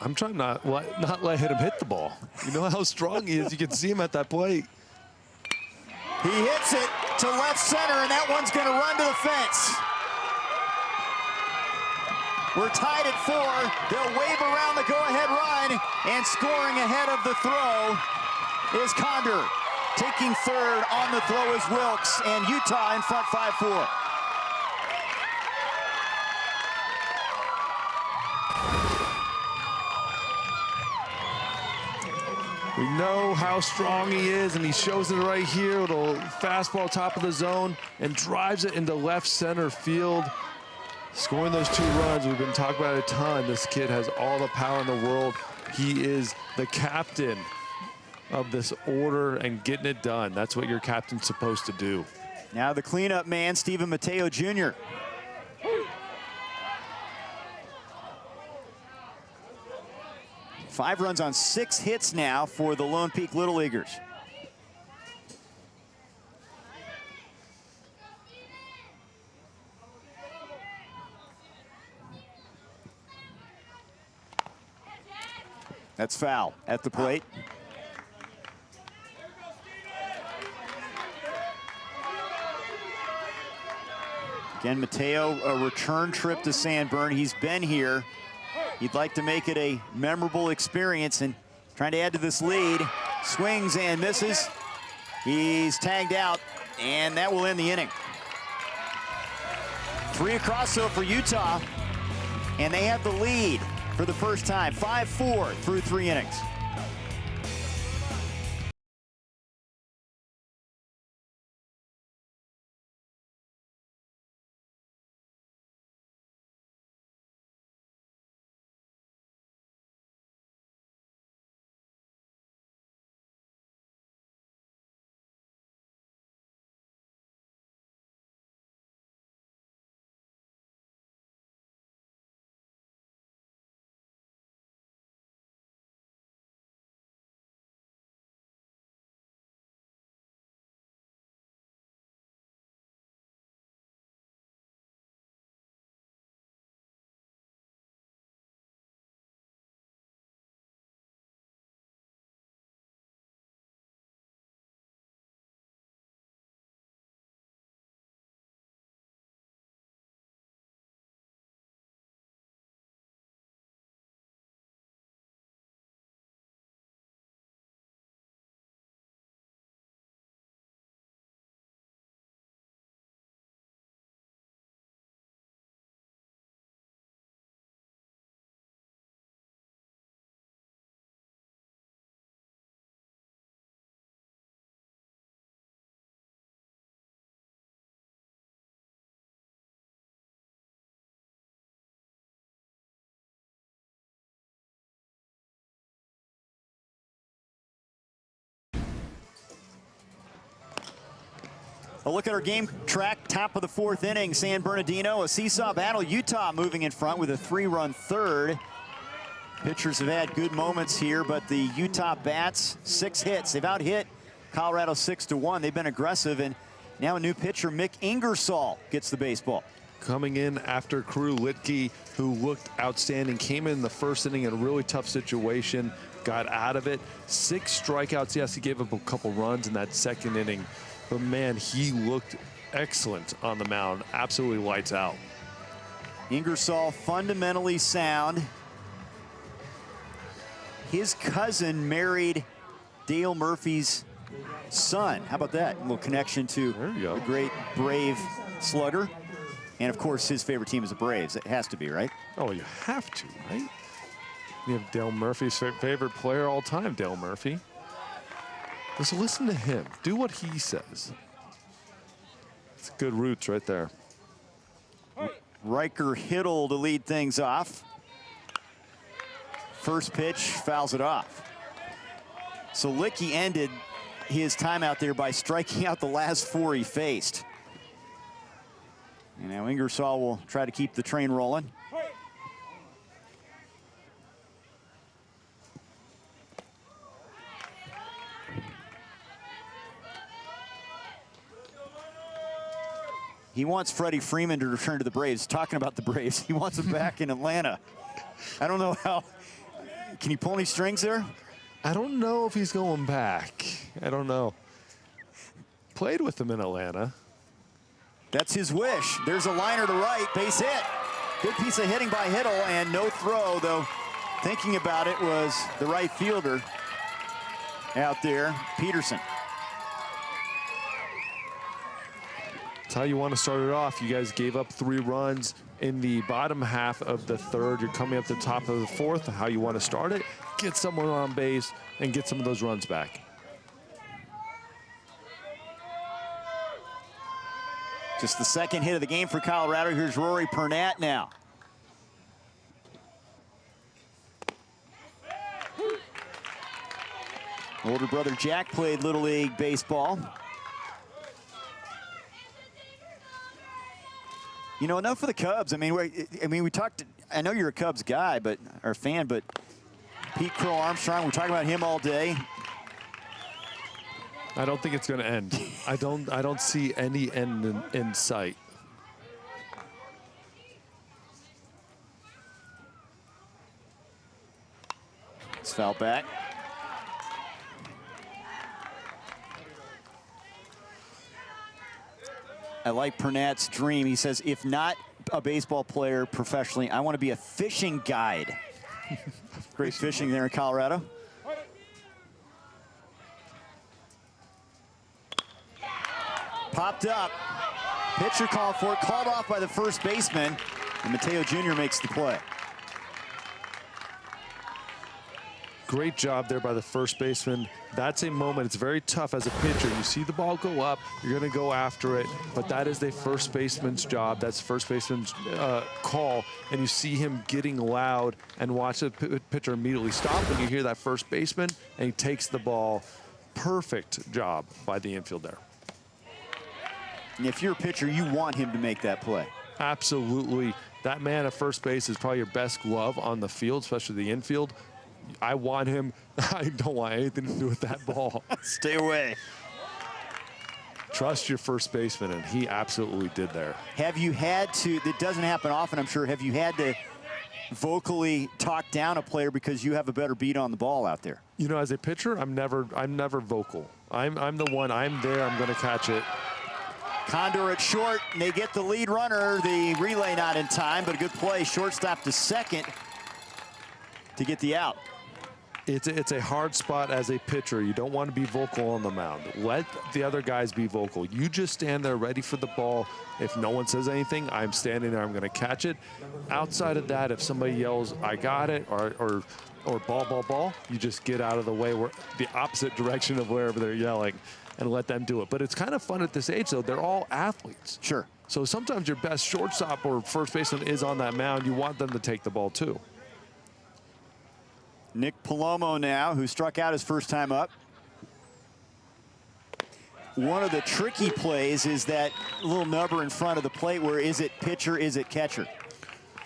I'm trying not let him hit the ball. You know how strong he is. You can see him at that plate. He hits it to left center, and that one's going to run to the fence. We're tied at 4. They'll wave around the go-ahead run, and scoring ahead of the throw is Condor. Taking third on the throw is Wilkes, and Utah in front 5-4. We know how strong he is, and he shows it right here. Little fastball top of the zone and drives it into left center field. Scoring those 2 runs, we've been talking about it a ton. This kid has all the power in the world. He is the captain of this order and getting it done. That's what your captain's supposed to do. Now the cleanup man, Steven Mateo Jr. Five runs on 6 hits now for the Lone Peak Little Leaguers. That's foul at the plate. Again, Mateo, a return trip to Sanborn. He's been here. He'd like to make it a memorable experience and trying to add to this lead. Swings and misses. He's tagged out, and that will end the inning. 3 across though for Utah, and they have the lead for the first time. 5-4 through 3 innings. A look at our game track, top of the 4th inning. San Bernardino, a seesaw battle. Utah moving in front with a 3-run third. Pitchers have had good moments here, but the Utah bats, 6 hits. They've out-hit Colorado 6-1. They've been aggressive, and now a new pitcher, Mick Ingersoll, gets the baseball. Coming in after Crew Litke, who looked outstanding, came in the 1st inning in a really tough situation, got out of it. 6 strikeouts. Yes, he gave up a couple runs in that 2nd inning. But man, he looked excellent on the mound. Absolutely lights out. Ingersoll fundamentally sound. His cousin married Dale Murphy's son. How about that? A little connection to the great Brave slugger. And of course, his favorite team is the Braves. It has to be, right? Oh, you have to, right? You have Dale Murphy's favorite player all time, Dale Murphy. Just listen to him. Do what he says. It's good roots right there. Riker Hiddle to lead things off. First pitch, fouls it off. So Litke ended his time out there by striking out the last 4 he faced. And now Ingersoll will try to keep the train rolling. He wants Freddie Freeman to return to the Braves. Talking about the Braves, he wants him back in Atlanta. I don't know how. Can you pull any strings there? I don't know if he's going back. I don't know. Played with him in Atlanta. That's his wish. There's a liner to right, base hit. Good piece of hitting by Hiddle, and no throw, though thinking about it was the right fielder out there, Peterson. That's how you want to start it off. You guys gave up 3 runs in the bottom half of the 3rd. You're coming up the top of the 4th. How you want to start it, get someone on base and get some of those runs back. Just the 2nd hit of the game for Colorado. Here's Rory Pernat now. Older brother Jack played Little League baseball. You know, enough for the Cubs. I mean, we talked. I know you're a Cubs guy, or a fan, but Pete Crow Armstrong. We're talking about him all day. I don't think it's going to end. I don't see any end in sight. It's foul back. I like Pernat's dream. He says, if not a baseball player professionally, I want to be a fishing guide. Great fishing there in Colorado. Popped up. Pitcher called for it, called off by the first baseman, and Mateo Jr. makes the play. Great job there by the first baseman. That's a moment. It's very tough as a pitcher. You see the ball go up, you're going to go after it, but that is the first baseman's job. That's first baseman's call, and you see him getting loud and watch the pitcher immediately stop when you hear that first baseman, and he takes the ball. Perfect job by the infield there. And if you're a pitcher, you want him to make that play. Absolutely. That man at first base is probably your best glove on the field, especially the infield. I want him. I don't want anything to do with that ball. Stay away. Trust your first baseman, and he absolutely did there. Have you had to, it doesn't happen often, I'm sure, have you had to vocally talk down a player because you have a better beat on the ball out there? You know, as a pitcher, I'm never vocal. I'm the one, I'm there, I'm going to catch it. Condor at short, and they get the lead runner. The relay not in time, but a good play. Shortstop to second to get the out. It's a hard spot as a pitcher. You don't want to be vocal on the mound. Let the other guys be vocal. You just stand there ready for the ball. If no one says anything, I'm standing there, I'm going to catch it. Outside of that, if somebody yells, I got it, or ball, ball, ball, you just get out of the way, the opposite direction of wherever they're yelling, and let them do it. But it's kind of fun at this age, though. They're all athletes. Sure. So sometimes your best shortstop or first baseman is on that mound. You want them to take the ball, too. Nick Palomo now, who struck out his first time up. One of the tricky plays is that little number in front of the plate where is it pitcher, is it catcher?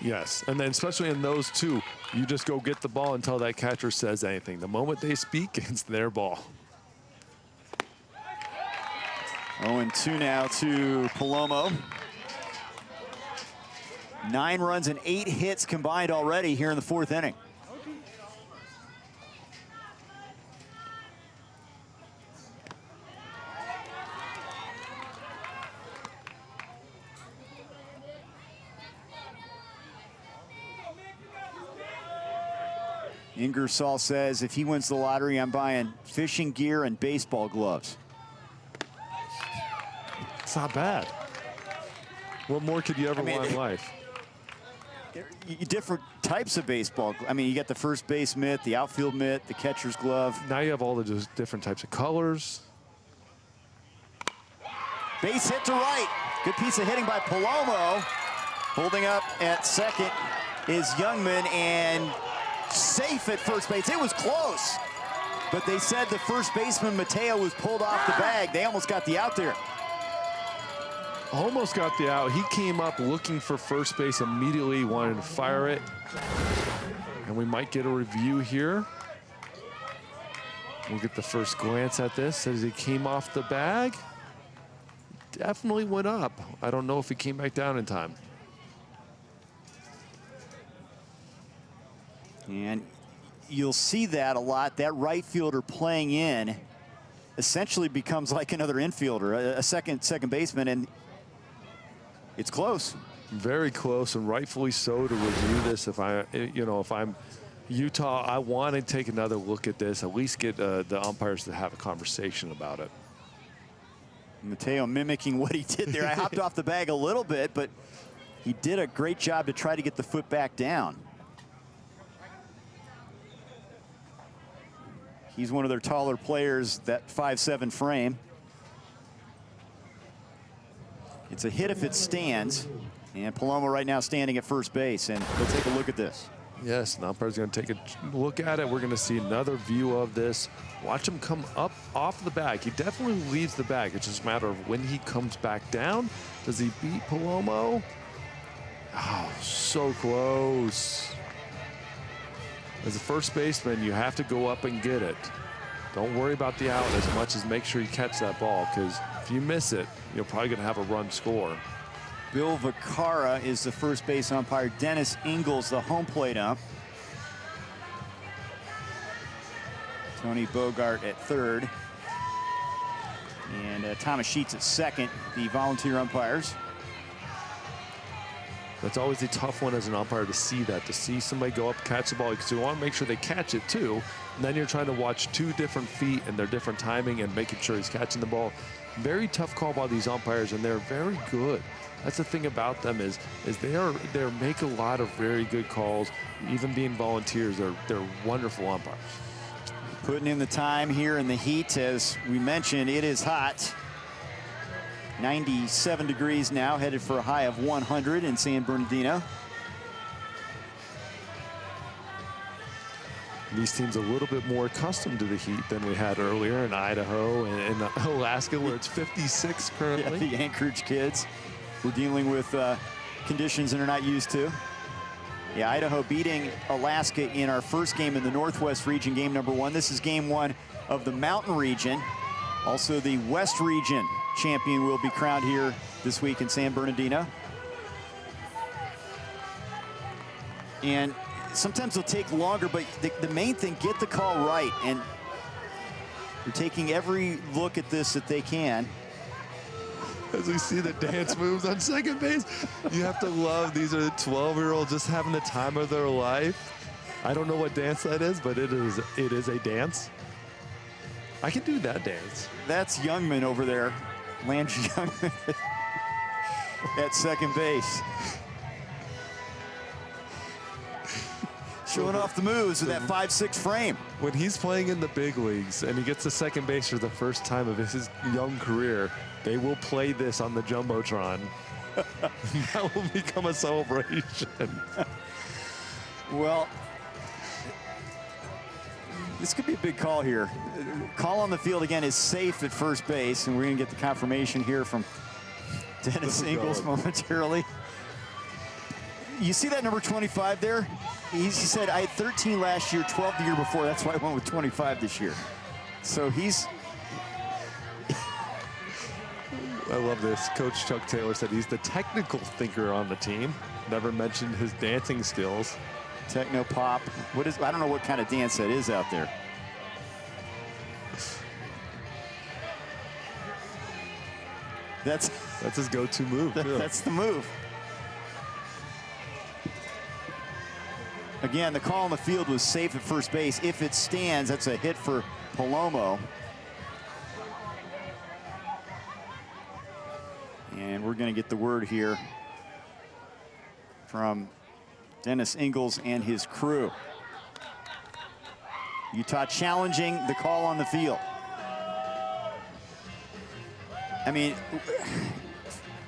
Yes, and then especially in those two, you just go get the ball until that catcher says anything. The moment they speak, it's their ball. 0-2 now to Palomo. 9 runs and 8 hits combined already here in the 4th inning. Ingersoll says if he wins the lottery, I'm buying fishing gear and baseball gloves. It's not bad. What more could you ever want in life? Different types of baseball. I mean, you got the first base mitt, the outfield mitt, the catcher's glove. Now you have all the different types of colors. Base hit to right. Good piece of hitting by Palomo. Holding up at second is Youngman, and safe at first base. It was close. But they said the first baseman, Mateo, was pulled off the bag. They almost got the out there. Almost got the out. He came up looking for first base immediately, wanted to fire it. And we might get a review here. We'll get the first glance at this as he came off the bag. Definitely went up. I don't know if he came back down in time. And you'll see that a lot. That right fielder playing in essentially becomes like another infielder, a second baseman, and it's close. Very close, and rightfully so to review this. If I'm Utah, I want to take another look at this, at least get the umpires to have a conversation about it. Mateo mimicking what he did there. I hopped off the bag a little bit, but he did a great job to try to get the foot back down. He's one of their taller players, that 5'7" frame. It's a hit if it stands. And Palomo right now standing at first base. And we'll take a look at this. Yes, the umpire's going to take a look at it. We're going to see another view of this. Watch him come up off the bag. He definitely leaves the bag. It's just a matter of when he comes back down. Does he beat Palomo? Oh, so close. As a first baseman, you have to go up and get it. Don't worry about the out as much as make sure you catch that ball, because if you miss it, you're probably going to have a run score. Bill Vacara is the first base umpire. Dennis Ingles, the home plate ump. Tony Bogart at third. And Thomas Sheets at second, the volunteer umpires. That's always a tough one as an umpire to see that, to see somebody go up, catch the ball, because you want to make sure they catch it too. And then you're trying to watch two different feet and their different timing and making sure he's catching the ball. Very tough call by these umpires, and they're very good. That's the thing about them is they make a lot of very good calls. Even being volunteers, they're wonderful umpires. Putting in the time here in the heat. As we mentioned, it is hot. 97 degrees now, headed for a high of 100 in San Bernardino. These teams a little bit more accustomed to the heat than we had earlier in Idaho and Alaska, where it's 56 currently. Yeah, the Anchorage kids were dealing with conditions that are not used to. Yeah, Idaho beating Alaska in our first game in the Northwest region, game number 1. This is game 1 of the Mountain region. Also, the West region champion will be crowned here this week in San Bernardino. And sometimes it'll take longer, but the main thing, get the call right. And they're taking every look at this that they can. As we see the dance moves on second base, you have to love, these are the 12-year-olds just having the time of their life. I don't know what dance that is, but it is a dance. I can do that dance. That's Youngman over there. Lance Youngman at second base. Showing off the moves with that 5'6" frame. When he's playing in the big leagues and he gets to second base for the first time of his young career, they will play this on the Jumbotron. That will become a celebration. Well, this could be a big call here. Call on the field again is safe at first base, and we're going to get the confirmation here from Dennis Ingles momentarily. You see that number 25 there? He said, I had 13 last year, 12 the year before. That's why I went with 25 this year. So he's... I love this. Coach Chuck Taylor said he's the technical thinker on the team. Never mentioned his dancing skills. Techno pop. What is? I don't know what kind of dance that is out there. That's his go-to move. That's the move. Again, the call on the field was safe at first base. If it stands, that's a hit for Palomo. And we're going to get the word here from Dennis Ingles and his crew. Utah challenging the call on the field. I mean,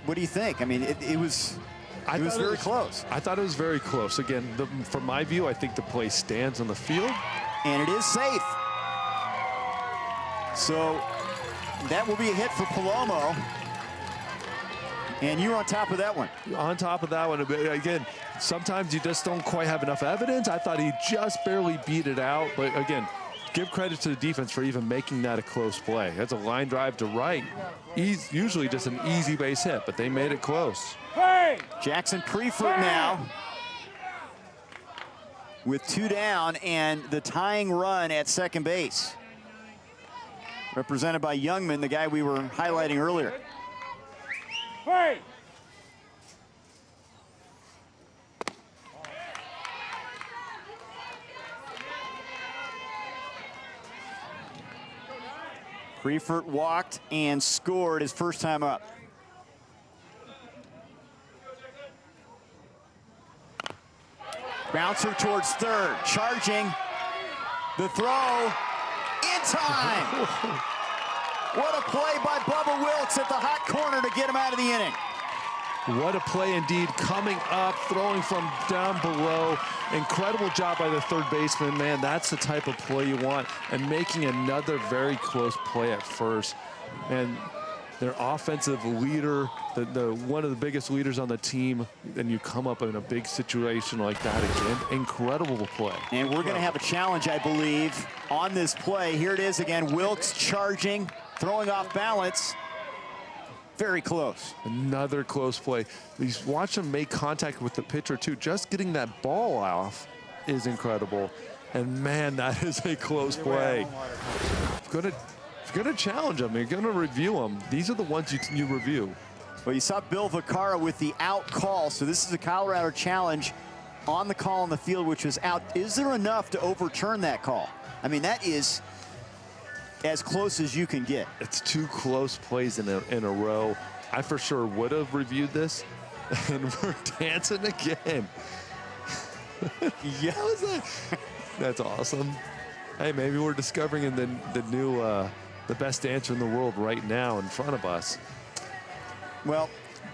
what do you think? I mean, it was very close. I thought it was very close. Again, from my view, I think the play stands on the field. And it is safe. So that will be a hit for Palomo. And you're on top of that one. On top of that one, again, sometimes you just don't quite have enough evidence. I thought he just barely beat it out. But again, give credit to the defense for even making that a close play. That's a line drive to right. Usually just an easy base hit, but they made it close. Hey! Jackson Preifert now with 2 down and the tying run at second base. Represented by Youngman, the guy we were highlighting earlier. Hey! Preifert walked and scored his first time up. Bouncer towards third, charging. The throw in time. What a play by Bubba Wilkes at the hot corner to get him out of the inning. What a play indeed, coming up, throwing from down below. Incredible job by the third baseman, man. That's the type of play you want. And making another very close play at first. And their offensive leader, one of the biggest leaders on the team, and you come up in a big situation like that again. Incredible play. And we're going to have a challenge, I believe, on this play. Here it is again, Wilkes charging, throwing off balance. Very close. Another close play. Watch him make contact with the pitcher too. Just getting that ball off is incredible. And man, that is a close play. Gonna challenge them. You're gonna review them. These are the ones you review. Well, you saw Bill Vaccaro with the out call. So this is a Colorado challenge on the call on the field, which was out. Is there enough to overturn that call? I mean, that is as close as you can get. It's 2 close plays in a row. I for sure would have reviewed this, and we're dancing again. Yeah. That's awesome. Hey, maybe we're discovering the new the best dancer in the world right now in front of us. Well,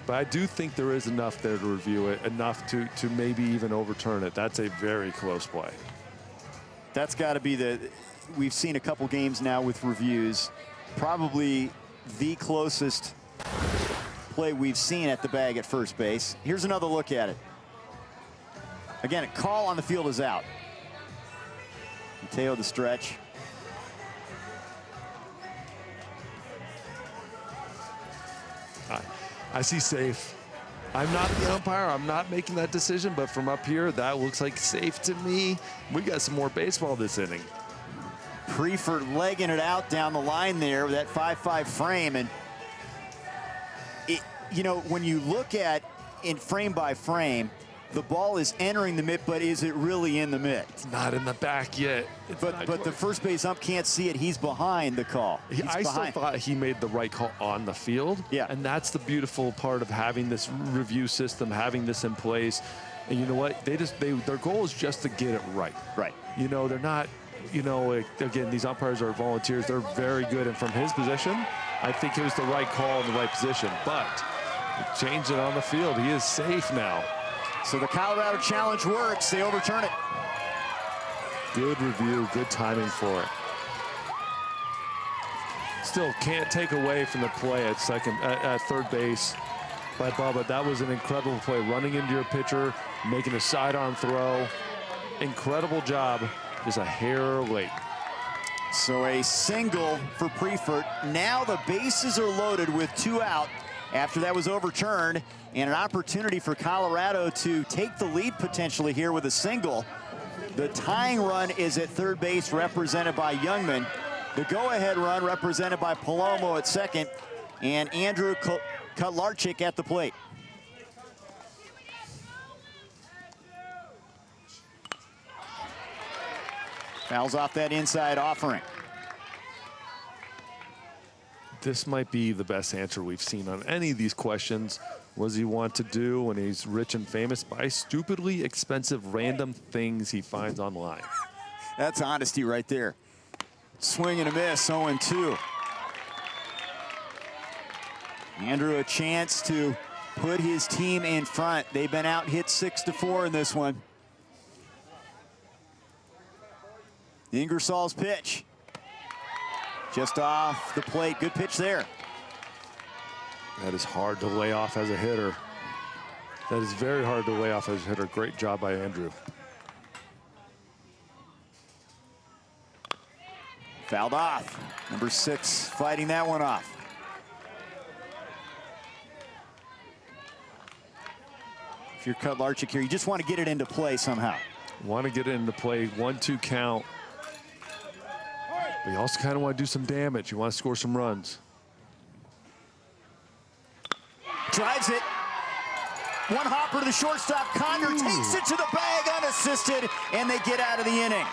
but I do think there is enough there to review it, enough to maybe even overturn it. That's a very close play. That's got to be we've seen a couple games now with reviews. Probably the closest play we've seen at the bag at first base. Here's another look at it. Again, a call on the field is out. Mateo the stretch. I see safe. I'm not the umpire. I'm not making that decision, but from up here, that looks like safe to me. We got some more baseball this inning. Preifert legging it out down the line there with that 5-5 frame. And, when you look at in frame by frame, the ball is entering the mitt, but is it really in the mitt? It's not in the back yet. But the first base ump can't see it. He's behind the call. I still thought he made the right call on the field. Yeah. And that's the beautiful part of having this review system, having this in place. And you know what? Their goal is just to get it right. Right. They're not, again, these umpires are volunteers. They're very good. And from his position, I think it was the right call in the right position. But change it on the field. He is safe now. So the Colorado challenge works. They overturn it. Good review, good timing for it. Still can't take away from the play at third base by Bubba. That was an incredible play, running into your pitcher, making a sidearm throw. Incredible job, just a hair late. So a single for Preifert. Now the bases are loaded with 2 out after that was overturned, and an opportunity for Colorado to take the lead potentially here with a single. The tying run is at third base, represented by Youngman. The go-ahead run represented by Palomo at second, and Andrew Kotlarczyk at the plate. Fouls off that inside offering. This might be the best answer we've seen on any of these questions. What does he want to do when he's rich and famous? Buy stupidly expensive random things he finds online. That's honesty right there. Swing and a miss, 0-2. Andrew a chance to put his team in front. They've been out hit 6-4 in this one. Ingersoll's pitch. just off the plate. Good pitch there. That is hard to lay off as a hitter. That is very hard to lay off as a hitter. Great job by Andrew. Fouled off. Number 6 fighting that one off. If you're Kotlarczyk here, you just want to get it into play somehow. Want to get it into play, 1-2 count. But you also kind of want to do some damage. You want to score some runs. Drives it. One hopper to the shortstop. Condor takes it to the bag unassisted, and they get out of the inning.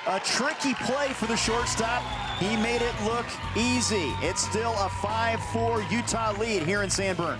A tricky play for the shortstop. He made it look easy. It's still a 5-4 Utah lead here in Sanborn.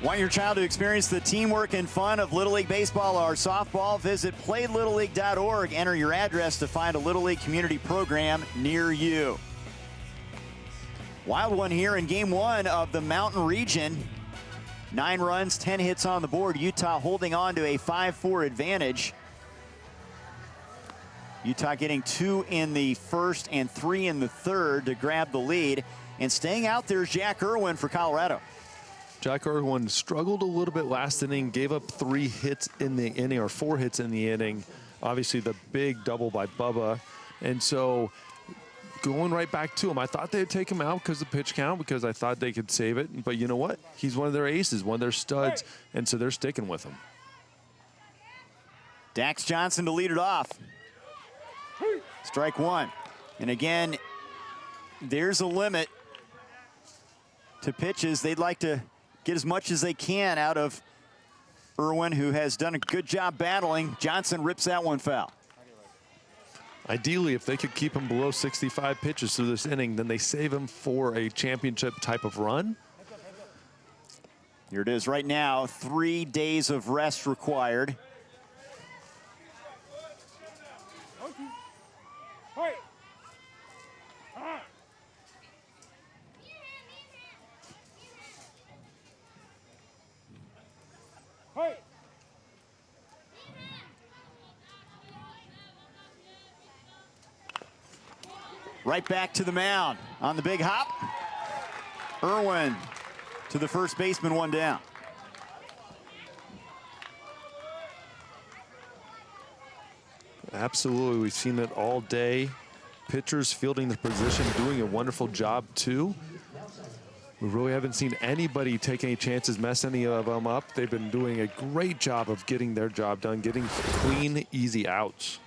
Want your child to experience the teamwork and fun of Little League Baseball or softball? Visit PlayLittleLeague.org. Enter your address to find a Little League community program near you. Wild one here in Game 1 of the Mountain Region. 9 runs, 10 hits on the board. Utah holding on to a 5-4 advantage. Utah getting 2 in the first and 3 in the third to grab the lead. And staying out there is Jack Irwin for Colorado. Jack Irwin struggled a little bit last inning, gave up 3 hits in the inning, or 4 hits in the inning. Obviously the big double by Bubba. And so going right back to him, I thought they'd take him out because of pitch count, because I thought they could save it. But you know what? He's one of their aces, one of their studs, and so they're sticking with him. Dax Johnson to lead it off. Strike 1. And again, there's a limit to pitches. They'd like to get as much as they can out of Irwin, who has done a good job battling. Johnson rips that one foul. Ideally, if they could keep him below 65 pitches through this inning, then they save him for a championship type of run. Here it is right now, 3 days of rest required. Right back to the mound on the big hop. Irwin to the first baseman, 1 down. Absolutely, we've seen it all day. Pitchers fielding the position, doing a wonderful job too. We really haven't seen anybody take any chances, mess any of them up. They've been doing a great job of getting their job done, getting clean, easy outs.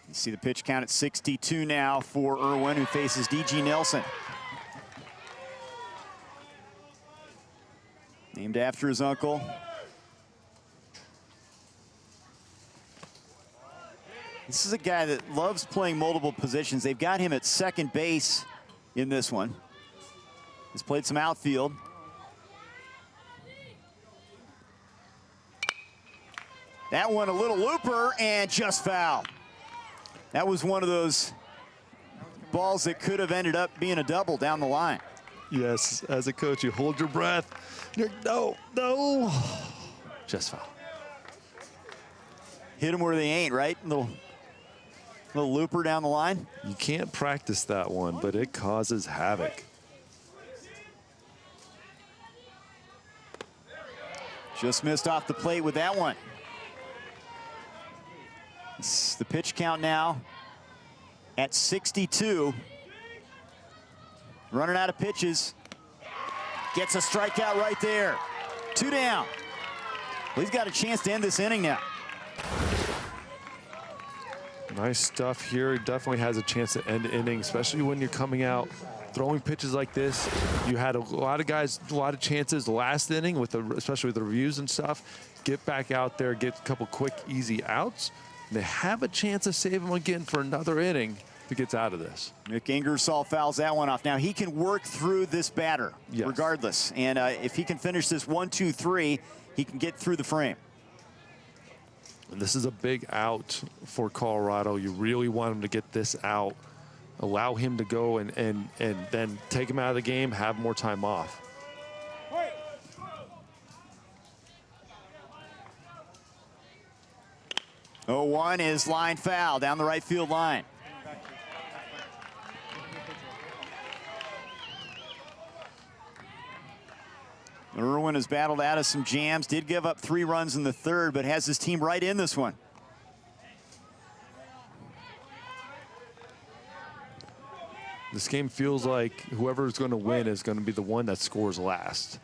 You see the pitch count at 62 now for Irwin, who faces D.G. Nelson. Named after his uncle. This is a guy that loves playing multiple positions. They've got him at second base in this one. He's played some outfield. That one a little looper and just foul. That was one of those balls that could have ended up being a double down the line. Yes, as a coach, you hold your breath. You're, no. Just foul. Hit them where they ain't, right? Little looper down the line. You can't practice that one, but it causes havoc. Just missed off the plate with that one. It's the pitch count now at 62. Running out of pitches. Gets a strikeout right there. 2 down. Well, he's got a chance to end this inning now. Nice stuff here. He definitely has a chance to end the inning, especially when you're coming out throwing pitches like this. You had a lot of guys, a lot of chances last inning, especially with the reviews and stuff. Get back out there, get a couple quick, easy outs. And they have a chance to save him again for another inning if he gets out of this. Nick Ingersoll fouls that one off. Now he can work through this batter Yes. regardless. And if he can finish this 1-2-3, he can get through the frame. This is a big out for Colorado. You really want him to get this out, allow him to go and then take him out of the game, have more time off. 0-1 is line foul down the right field line. Irwin has battled out of some jams, did give up 3 runs in the third, but has his team right in this one. This game feels like whoever's going to win is going to be the one that scores last.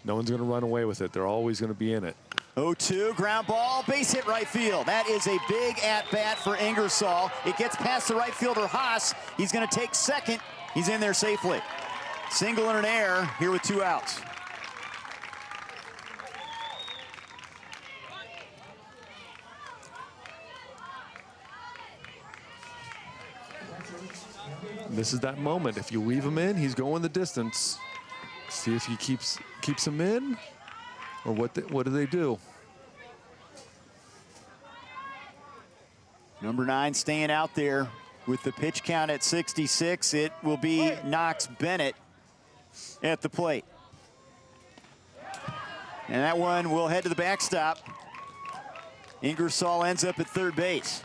No one's going to run away with it. They're always going to be in it. 0-2, ground ball, base hit right field. That is a big at-bat for Ingersoll. It gets past the right fielder, Haas. He's going to take second. He's in there safely. Single and an error here with 2 outs. This is that moment. If you leave him in, he's going the distance. See if he keeps him in, or what do they do? Number 9 staying out there with the pitch count at 66. It will be Knox Bennett at the plate. And that one will head to the backstop. Ingersoll ends up at third base.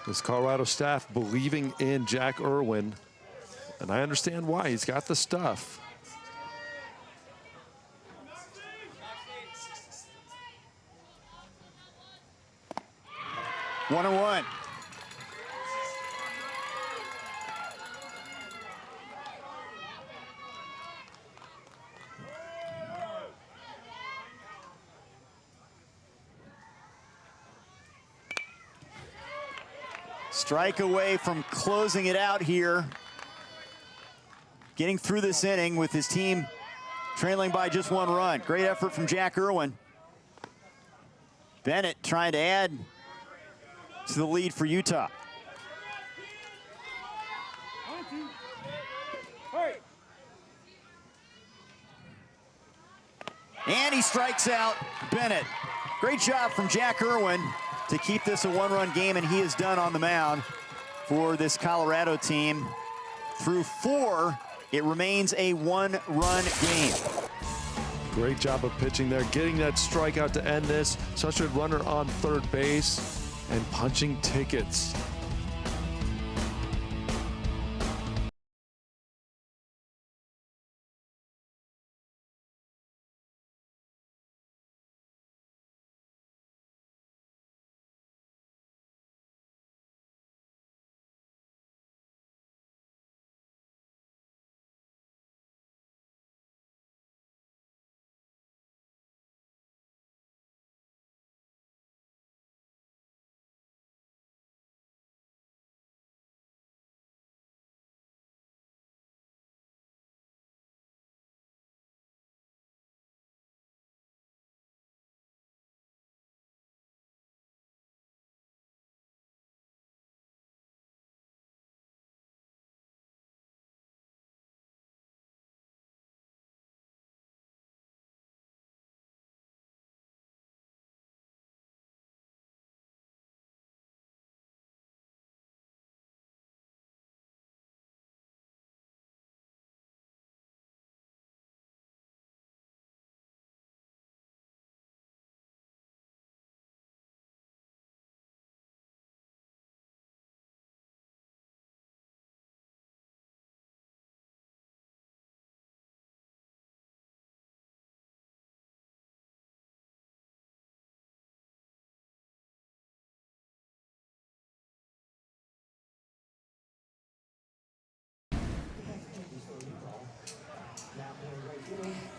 This Colorado staff believing in Jack Irwin, and I understand why. He's got the stuff. One and one. Strike away from closing it out here. Getting through this inning with his team trailing by just 1 run. Great effort from Jack Irwin. Bennett trying to add to the lead for Utah. And he strikes out Bennett. Great job from Jack Irwin to keep this a 1-run game, and he is done on the mound for this Colorado team. Through 4, it remains a 1-run game. Great job of pitching there, getting that strikeout to end this. Such a runner on third base and punching tickets.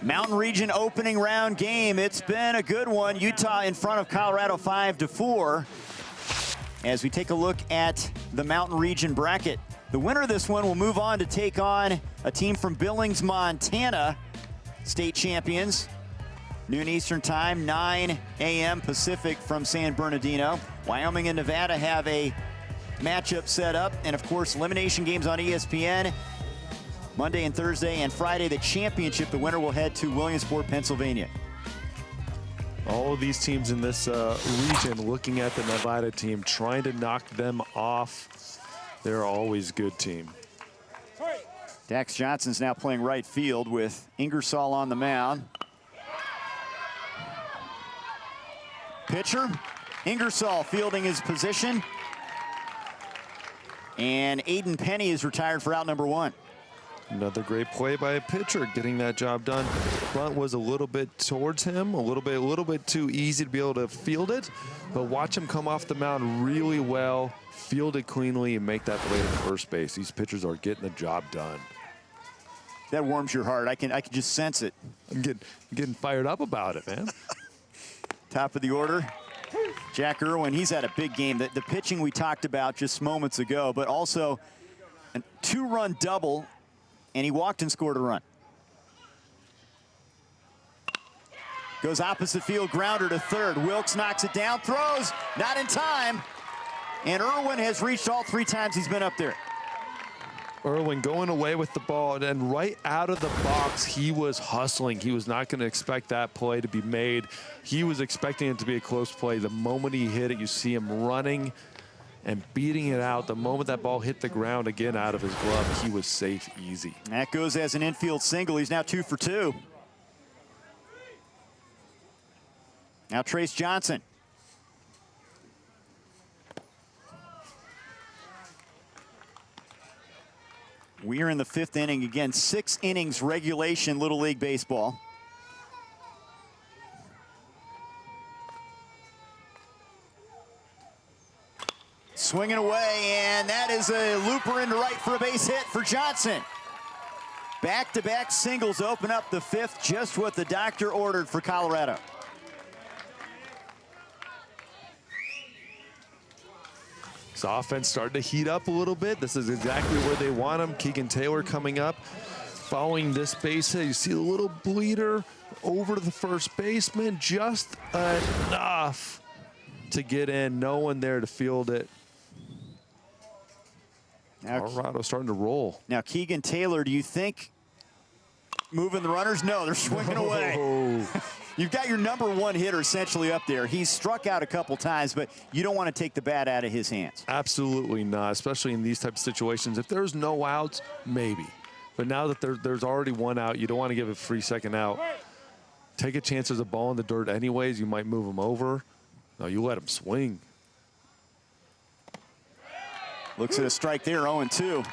Mountain Region opening round game. It's been a good one. Utah in front of Colorado 5-4. As we take a look at the Mountain Region bracket. The winner of this one will move on to take on a team from Billings, Montana, state champions. Noon Eastern time, 9 a.m. Pacific from San Bernardino. Wyoming and Nevada have a matchup set up. And of course, elimination games on ESPN. Monday and Thursday and Friday, the championship. The winner will head to Williamsport, Pennsylvania. All of these teams in this region looking at the Nevada team, trying to knock them off. They're always a good team. Dax Johnson's now playing right field with Ingersoll on the mound. Pitcher, Ingersoll fielding his position. And Aiden Penny is retired for out number 1. Another great play by a pitcher, getting that job done. Front was a little bit towards him, a little bit too easy to be able to field it, but watch him come off the mound really well, field it cleanly, and make that play to first base. These pitchers are getting the job done. That warms your heart. I can just sense it. I'm getting fired up about it, man. Top of the order, Jack Irwin. He's had a big game. The pitching we talked about just moments ago, but also a 2-run double. And he walked and scored a run. Goes opposite field, grounder to third. Wilkes knocks it down, throws, not in time. And Irwin has reached all 3 times he's been up there. Irwin going away with the ball, and then right out of the box, he was hustling. He was not going to expect that play to be made. He was expecting it to be a close play. The moment he hit it, you see him running and beating it out. The moment that ball hit the ground again out of his glove, he was safe, easy. That goes as an infield single. He's now 2 for 2. Now Trace Johnson. We are in the 5th inning again. 6 innings regulation Little League baseball. Swinging away, and that is a looper into right for a base hit for Johnson. Back-to-back singles open up the 5th, just what the doctor ordered for Colorado. This offense started to heat up a little bit. This is exactly where they want him. Keegan Taylor coming up, following this base hit. You see a little bleeder over to the first baseman, just enough to get in. No one there to field it. Now, Colorado starting to roll. Now, Keegan Taylor, do you think moving the runners? No, they're swinging away. You've got your number 1 hitter essentially up there. He's struck out a couple times, but you don't want to take the bat out of his hands. Absolutely not, especially in these types of situations. If there's no outs, maybe. But now that there's already 1 out, you don't want to give a free second out. Take a chance there's a ball in the dirt anyways. You might move him over. No, you let him swing. Looks at a strike there, 0-2.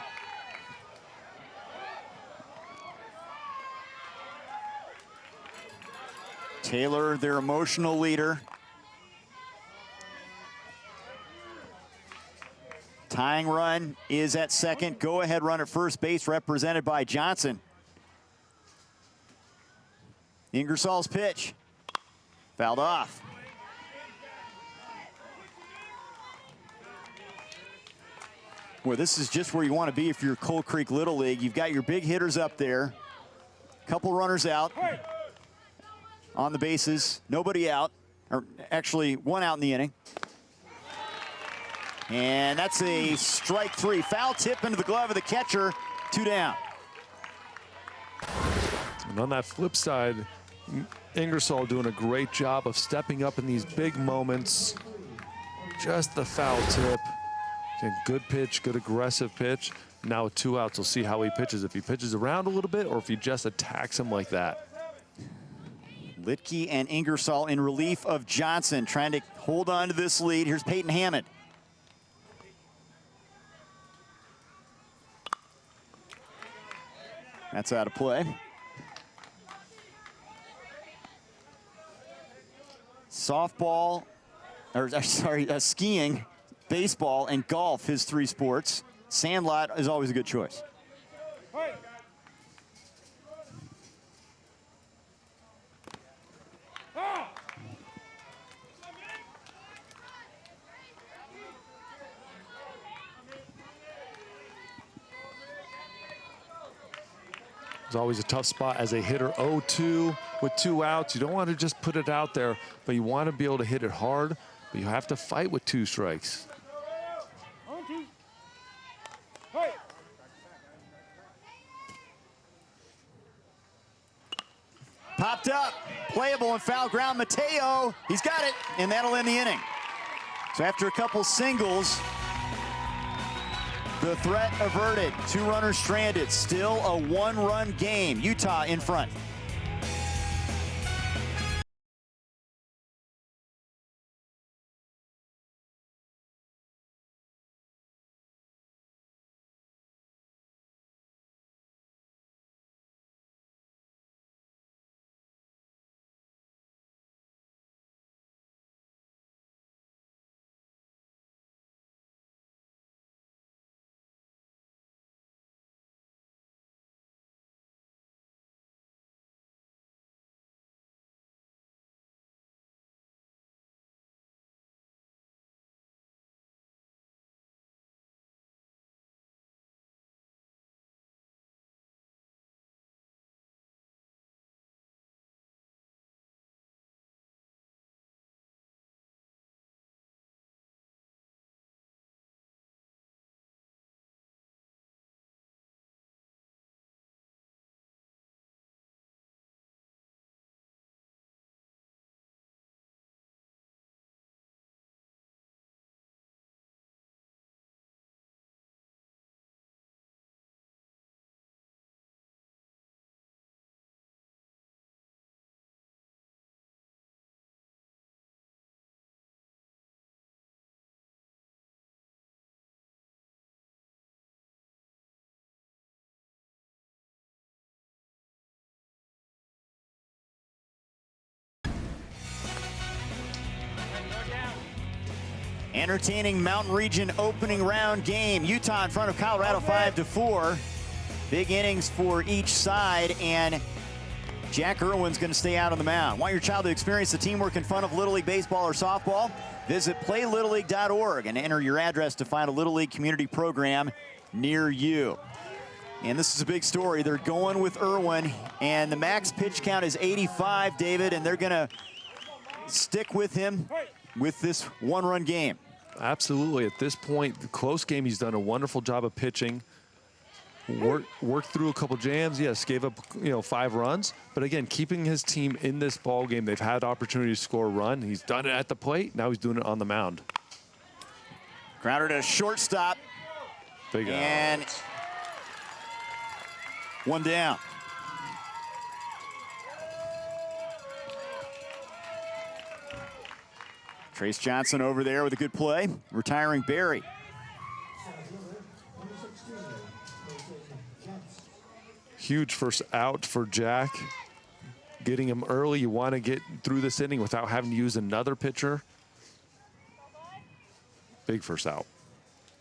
Taylor, their emotional leader. Tying run is at second. Go-ahead run at first base represented by Johnson. Ingersoll's pitch. Fouled off. Well, this is just where you want to be if you're Coal Creek Little League. You've got your big hitters up there. Couple runners out on the bases. Nobody out. Or actually, 1 out in the inning. And that's a strike 3. Foul tip into the glove of the catcher. 2 down. And on that flip side, Ingersoll doing a great job of stepping up in these big moments. Just the foul tip. Good pitch, good aggressive pitch. Now with 2 outs, we'll see how he pitches. If he pitches around a little bit or if he just attacks him like that. Litke and Ingersoll in relief of Johnson, trying to hold on to this lead. Here's Peyton Hammond. That's out of play. Softball, or sorry, skiing, baseball, and golf, his 3 sports. Sandlot is always a good choice. It's always a tough spot as a hitter. 0-2 with 2 outs. You don't want to just put it out there, but you want to be able to hit it hard, but you have to fight with 2 strikes. Popped up, playable and foul ground. Mateo, he's got it, and that'll end the inning. So after a couple singles, the threat averted. 2 runners stranded. Still a 1-run game. Utah in front. Entertaining Mountain Region opening round game. Utah in front of Colorado 5-4. Big innings for each side, and Jack Irwin's going to stay out on the mound. Want your child to experience the teamwork and fun of Little League baseball or softball? Visit playlittleleague.org and enter your address to find a Little League community program near you. And this is a big story. They're going with Irwin, and the max pitch count is 85, David, and they're going to stick with him with this 1-run game. Absolutely. At this point, the close game, he's done a wonderful job of pitching. Worked through a couple jams. Yes, gave up 5 runs, but again, keeping his team in this ball game. They've had opportunity to score a run. He's done it at the plate. Now he's doing it on the mound. Grounded at a shortstop. Big out. And 1 down. Trace Johnson over there with a good play, retiring Barry. Huge first out for Jack. Getting him early. You want to get through this inning without having to use another pitcher. Big first out.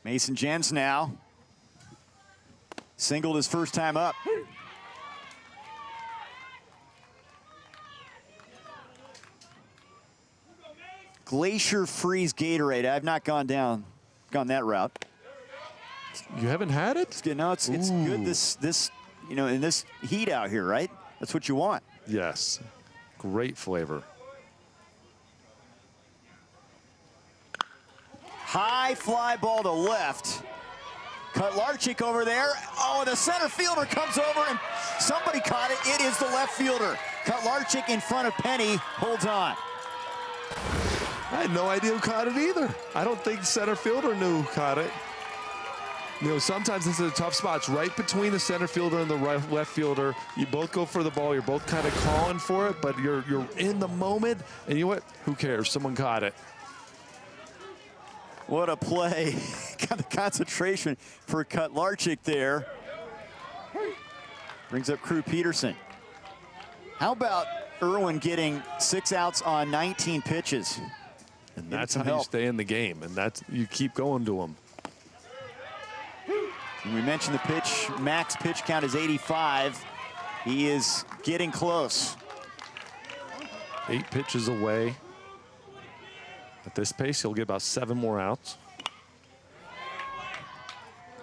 Mason Jens now. Singled his first time up. Glacier Freeze Gatorade. I've not gone that route. You haven't had it? No, it's good this in this heat out here, right? That's what you want. Yes. Great flavor. High fly ball to left. Kotlarczyk over there. Oh, the center fielder comes over and somebody caught it. It is the left fielder. Kotlarczyk in front of Penny holds on. I had no idea who caught it either. I don't think center fielder knew who caught it. Sometimes this is a tough spot. It's right between the center fielder and the left fielder. You both go for the ball. You're both kind of calling for it, but you're in the moment. And you know what? Who cares? Someone caught it. What a play. Got the concentration for Kotlarczyk there. Brings up Crew Peterson. How about Irwin getting 6 outs on 19 pitches? And that's how you stay in the game, and you keep going to them. And we mentioned the pitch. Max pitch count is 85. He is getting close. 8 pitches away. At this pace, he'll get about 7 more outs.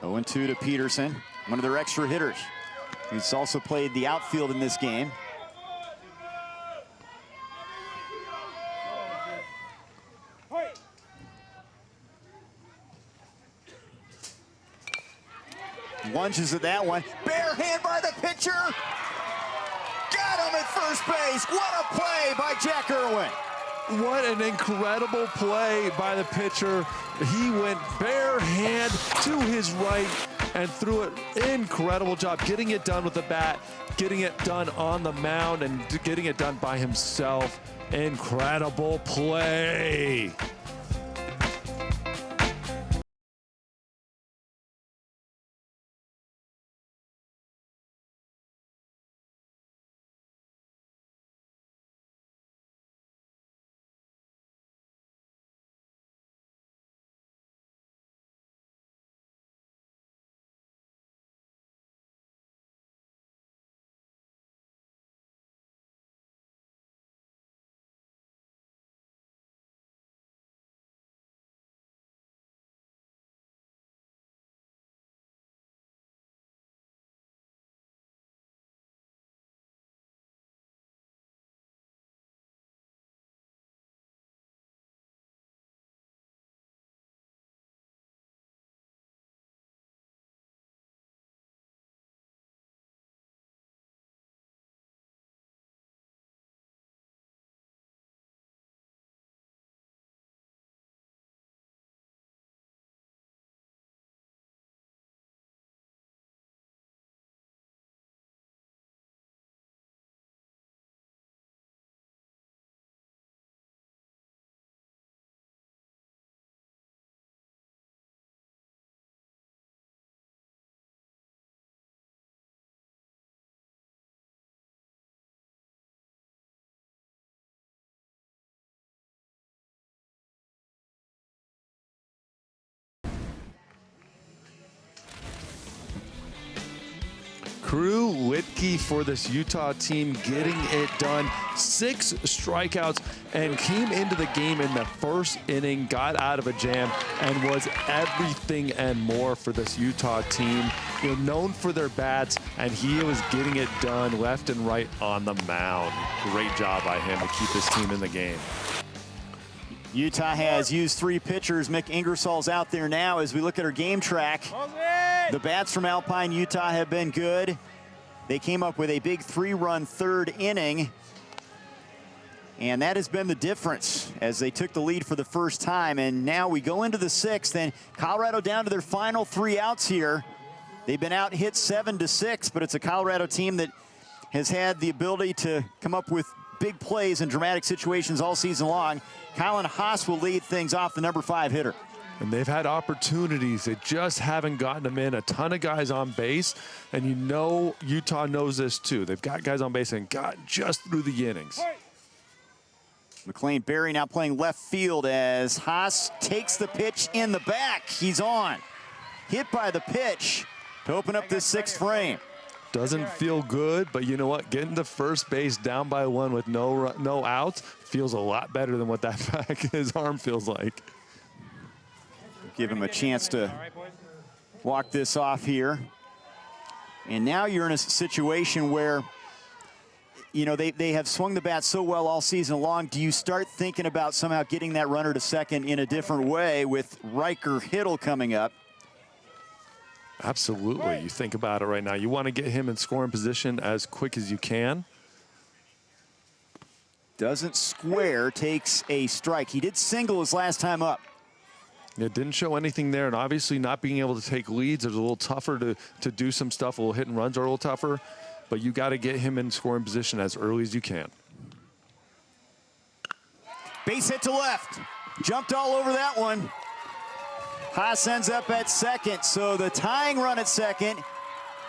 0-2 to Peterson, one of their extra hitters. He's also played the outfield in this game. Lunges at that one. Bare hand by the pitcher. Got him at first base. What a play by Jack Irwin. What an incredible play by the pitcher. He went bare hand to his right and threw it. Incredible job getting it done with the bat, getting it done on the mound, and getting it done by himself. Incredible play. Crew Litke for this Utah team getting it done. 6 strikeouts and came into the game in the first inning, got out of a jam, and was everything and more for this Utah team. You know, known for their bats, and he was getting it done left and right on the mound. Great job by him to keep his team in the game. Utah has used 3 pitchers. Mick Ingersoll's out there now as we look at our game track. The bats from Alpine, Utah have been good. They came up with a big 3-run third inning. And that has been the difference as they took the lead for the first time. And now we go into the 6th, and Colorado down to their final 3 outs here. They've been out hit 7-6, but it's a Colorado team that has had the ability to come up with big plays in dramatic situations all season long. Colin Haas will lead things off, the number 5 hitter. And they've had opportunities. They just haven't gotten them in. A ton of guys on base. And you know Utah knows this too. They've got guys on base and got just through the innings. McLean Berry now playing left field as Haas takes the pitch in the back. He's on. Hit by the pitch to open up this 6th frame. Doesn't feel good, but you know what? Getting to first base down by 1 with no outs feels a lot better than what that back his arm feels like. Give him a chance to walk this off here. And now you're in a situation where, you know, they have swung the bat so well all season long. Do you start thinking about somehow getting that runner to second in a different way with Riker Hiddle coming up? Absolutely. You think about it right now. You want to get him in scoring position as quick as you can. Doesn't square, takes a strike. He did single his last time up. It didn't show anything there, and obviously not being able to take leads is a little tougher to do some stuff. A little hit and runs are a little tougher, but you got to get him in scoring position as early as you can. Base hit to left. Jumped all over that one. Haas ends up at second, so the tying run at second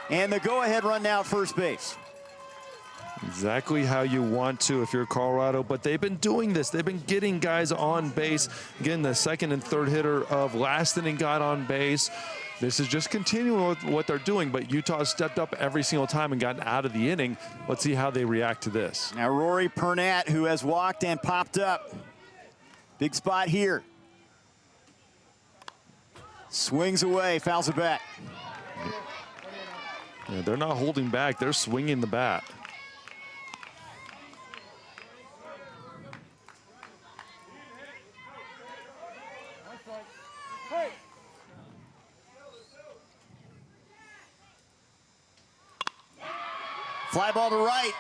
and the go-ahead run now at first base. Exactly how you want to if you're Colorado, but they've been doing this. They've been getting guys on base. Again, the 2nd and 3rd hitter of last inning got on base. This is just continuing with what they're doing, but Utah has stepped up every single time and gotten out of the inning. Let's see how they react to this. Now Rory Pernat, who has walked and popped up. Big spot here. Swings away, fouls it back. Yeah, they're not holding back. They're swinging the bat. Fly ball to right.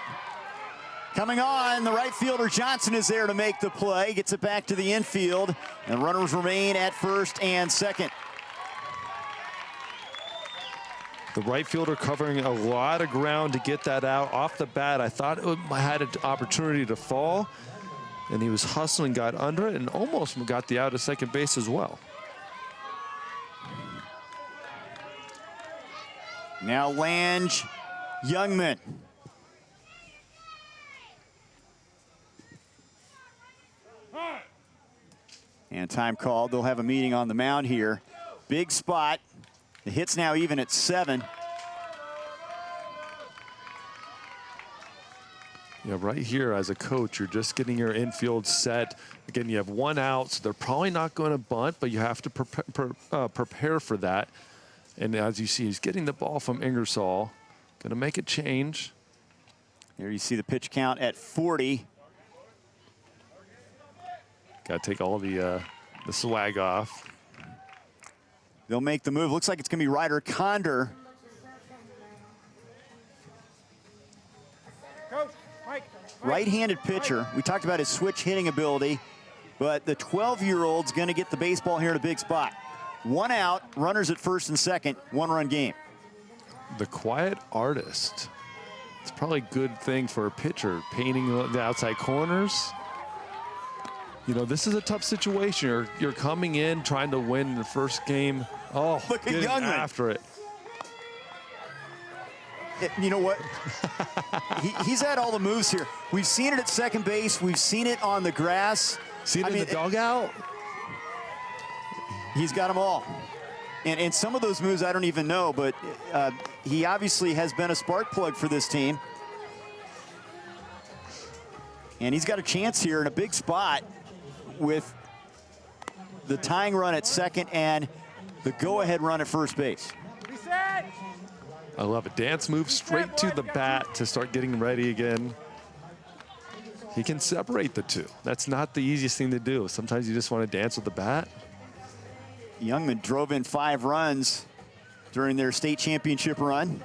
Coming on, the right fielder Johnson is there to make the play. Gets it back to the infield, and runners remain at first and second. The right fielder covering a lot of ground to get that out off the bat. I thought it had an opportunity to fall, and he was hustling, got under it, and almost got the out of second base as well. Now Lange, Youngman. And time called. They'll have a meeting on the mound here. Big spot. The hit's now even at 7. Yeah, right here as a coach, you're just getting your infield set. Again, you have 1 out, so they're probably not going to bunt, but you have to prepare for that. And as you see, he's getting the ball from Ingersoll. Going to make a change. There you see the pitch count at 40. Got to take all the swag off. They'll make the move. Looks like it's going to be Ryder Condor. Coach, Mike. Right-handed pitcher. We talked about his switch hitting ability, but the 12-year-old's going to get the baseball here in a big spot. 1 out, runners at first and second, 1-run game. The quiet artist. It's probably a good thing for a pitcher, painting the outside corners. You know, this is a tough situation. You're coming in trying to win the first game. Oh, look at getting Youngman after it. You know what? He's had all the moves here. We've seen it at second base. We've seen it on the grass. Seen it in the dugout. He's got them all. And some of those moves I don't even know, but he obviously has been a spark plug for this team. And he's got a chance here in a big spot with the tying run at second and the go-ahead run at first base. Reset. I love it. Dance moves straight to the bat to start getting ready again. He can separate the two. That's not the easiest thing to do. Sometimes you just want to dance with the bat. Youngman drove in 5 runs during their state championship run.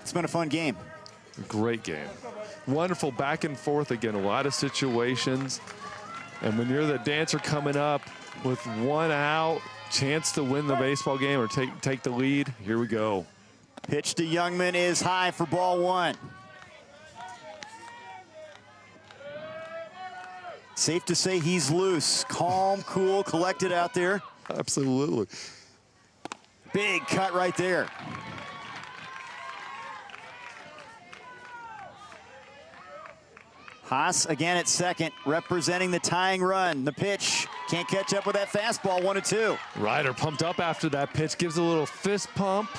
It's been a fun game. Great game. Wonderful back and forth again, a lot of situations. And when you're the dancer coming up with 1 out, chance to win the baseball game or take the lead, here we go. Pitch to Youngman is high for ball 1. Safe to say he's loose. Calm, cool, collected out there. Absolutely. Big cut right there. Haas again at second, representing the tying run. The pitch, can't catch up with that fastball, 1-2. Ryder pumped up after that pitch, gives a little fist pump.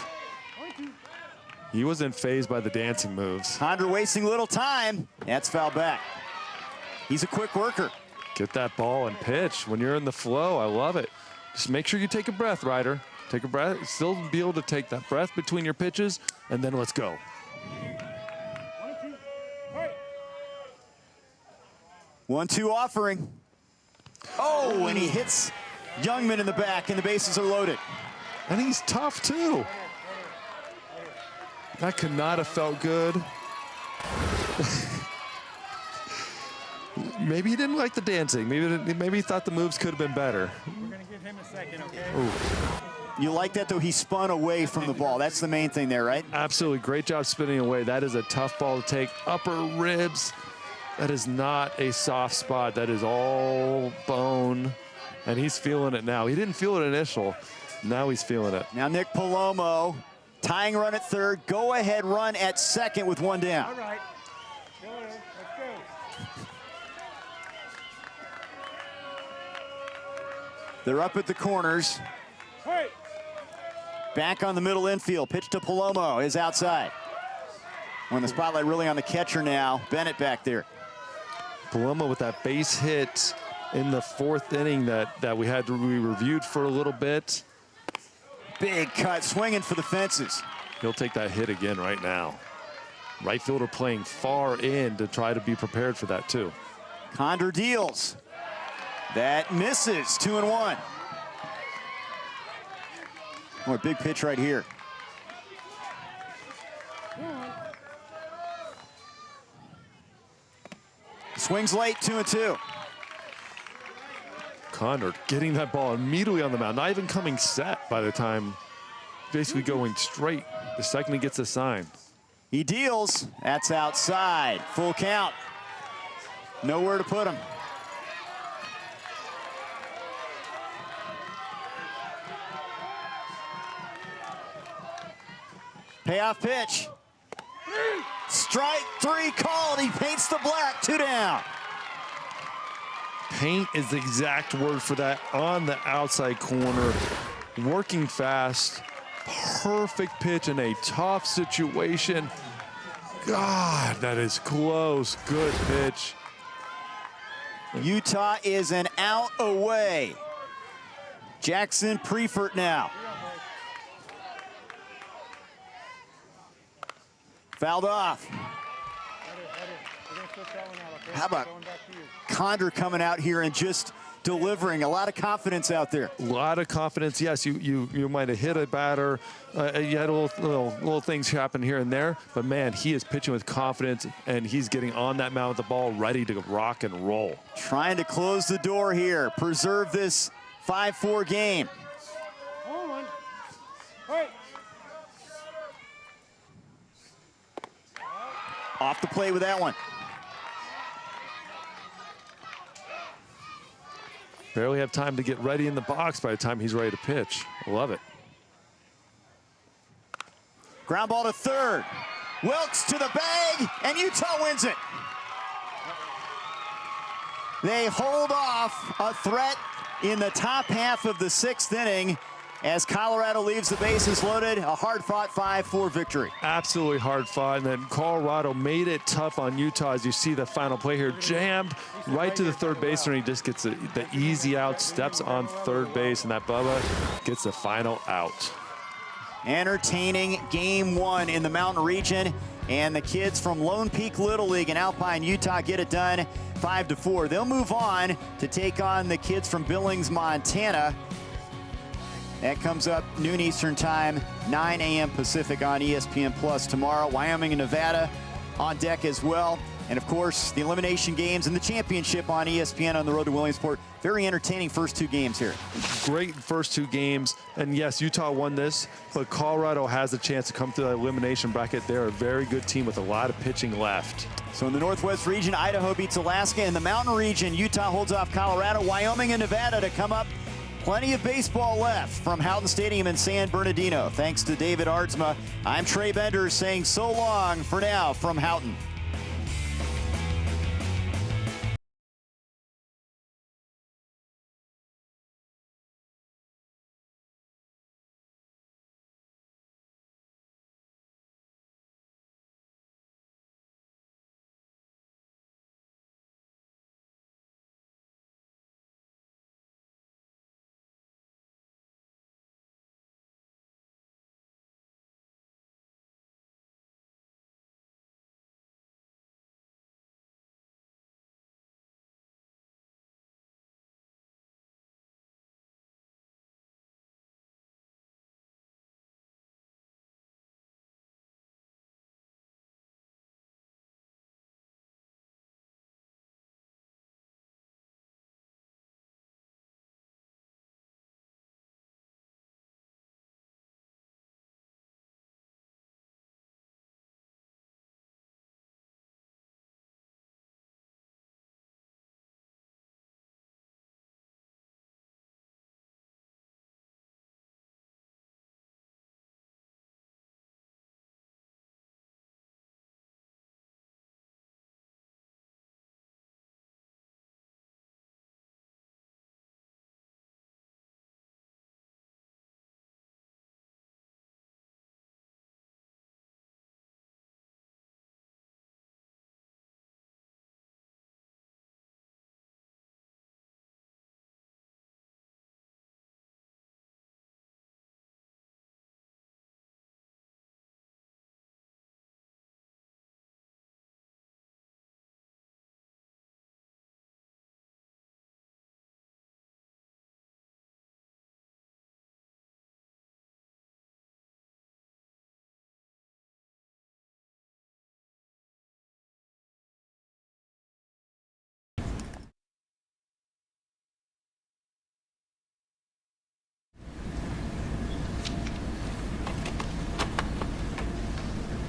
He wasn't fazed by the dancing moves. Condor wasting little time. That's foul back. He's a quick worker. Get that ball and pitch when you're in the flow. I love it. Just make sure you take a breath, Ryder. Take a breath. Still be able to take that breath between your pitches, and then let's go. 1-2 offering. Oh, and he hits Youngman in the back, and the bases are loaded. And he's tough, too. That could not have felt good. Maybe he didn't like the dancing. Maybe he thought the moves could have been better. We're going to give him a second, okay? Ooh. You like that, though? He spun away from the ball. That's the main thing there, right? Absolutely. Great job spinning away. That is a tough ball to take. Upper ribs. That is not a soft spot. That is all bone. And he's feeling it now. He didn't feel it initial. Now he's feeling it. Now Nick Palomo, tying run at third, go-ahead run at second with 1 down. All right. Go ahead. Let's go. They're up at the corners. Hey. Back on the middle infield. Pitch to Palomo is outside. When the spotlight really on the catcher now. Bennett back there. Palomo with that base hit in the 4th inning that we reviewed for a little bit. Big cut, swinging for the fences. He'll take that hit again right now. Right fielder playing far in to try to be prepared for that too. Condor deals. That misses, 2-1. Boy, big pitch right here. Swings late, 2-2. Condor getting that ball immediately on the mound, not even coming set by the time, basically going straight the second he gets a sign. He deals, that's outside, full count. Nowhere to put him. Payoff pitch. Strike 3 called. He paints the black. 2 down. Paint is the exact word for that on the outside corner. Working fast. Perfect pitch in a tough situation. God, that is close. Good pitch. Utah is an out away. Jackson Preifert now. Fouled off. How about Condor coming out here and just delivering? A lot of confidence out there. A lot of confidence. Yes, you might have hit a batter. You had little things happen here and there. But, man, he is pitching with confidence, and he's getting on that mound with the ball ready to rock and roll. Trying to close the door here. Preserve this 5-4 game. Hold on. Wait. Off the plate with that one. Barely have time to get ready in the box by the time he's ready to pitch. Love it. Ground ball to third. Wilkes to the bag, and Utah wins it. They hold off a threat in the top half of the 6th inning as Colorado leaves the bases loaded. A hard-fought 5-4 victory. Absolutely hard-fought, and then Colorado made it tough on Utah. As you see the final play here, jammed right to the third baseman. He just gets the easy out, steps on third base, and that Bubba gets the final out. Entertaining game 1 in the Mountain Region, and the kids from Lone Peak Little League in Alpine, Utah get it done 5-4. They'll move on to take on the kids from Billings, Montana. That comes up noon Eastern time, 9 a.m. Pacific on ESPN Plus tomorrow. Wyoming and Nevada on deck as well. And of course, the elimination games and the championship on ESPN on the road to Williamsport. Very entertaining first 2 games here. Great first 2 games. And yes, Utah won this, but Colorado has a chance to come through the elimination bracket. They're a very good team with a lot of pitching left. So in the Northwest region, Idaho beats Alaska. In the Mountain region, Utah holds off Colorado. Wyoming and Nevada to come up. Plenty of baseball left from Houghton Stadium in San Bernardino. Thanks to David Aardsma, I'm Trey Bender saying so long for now from Houghton.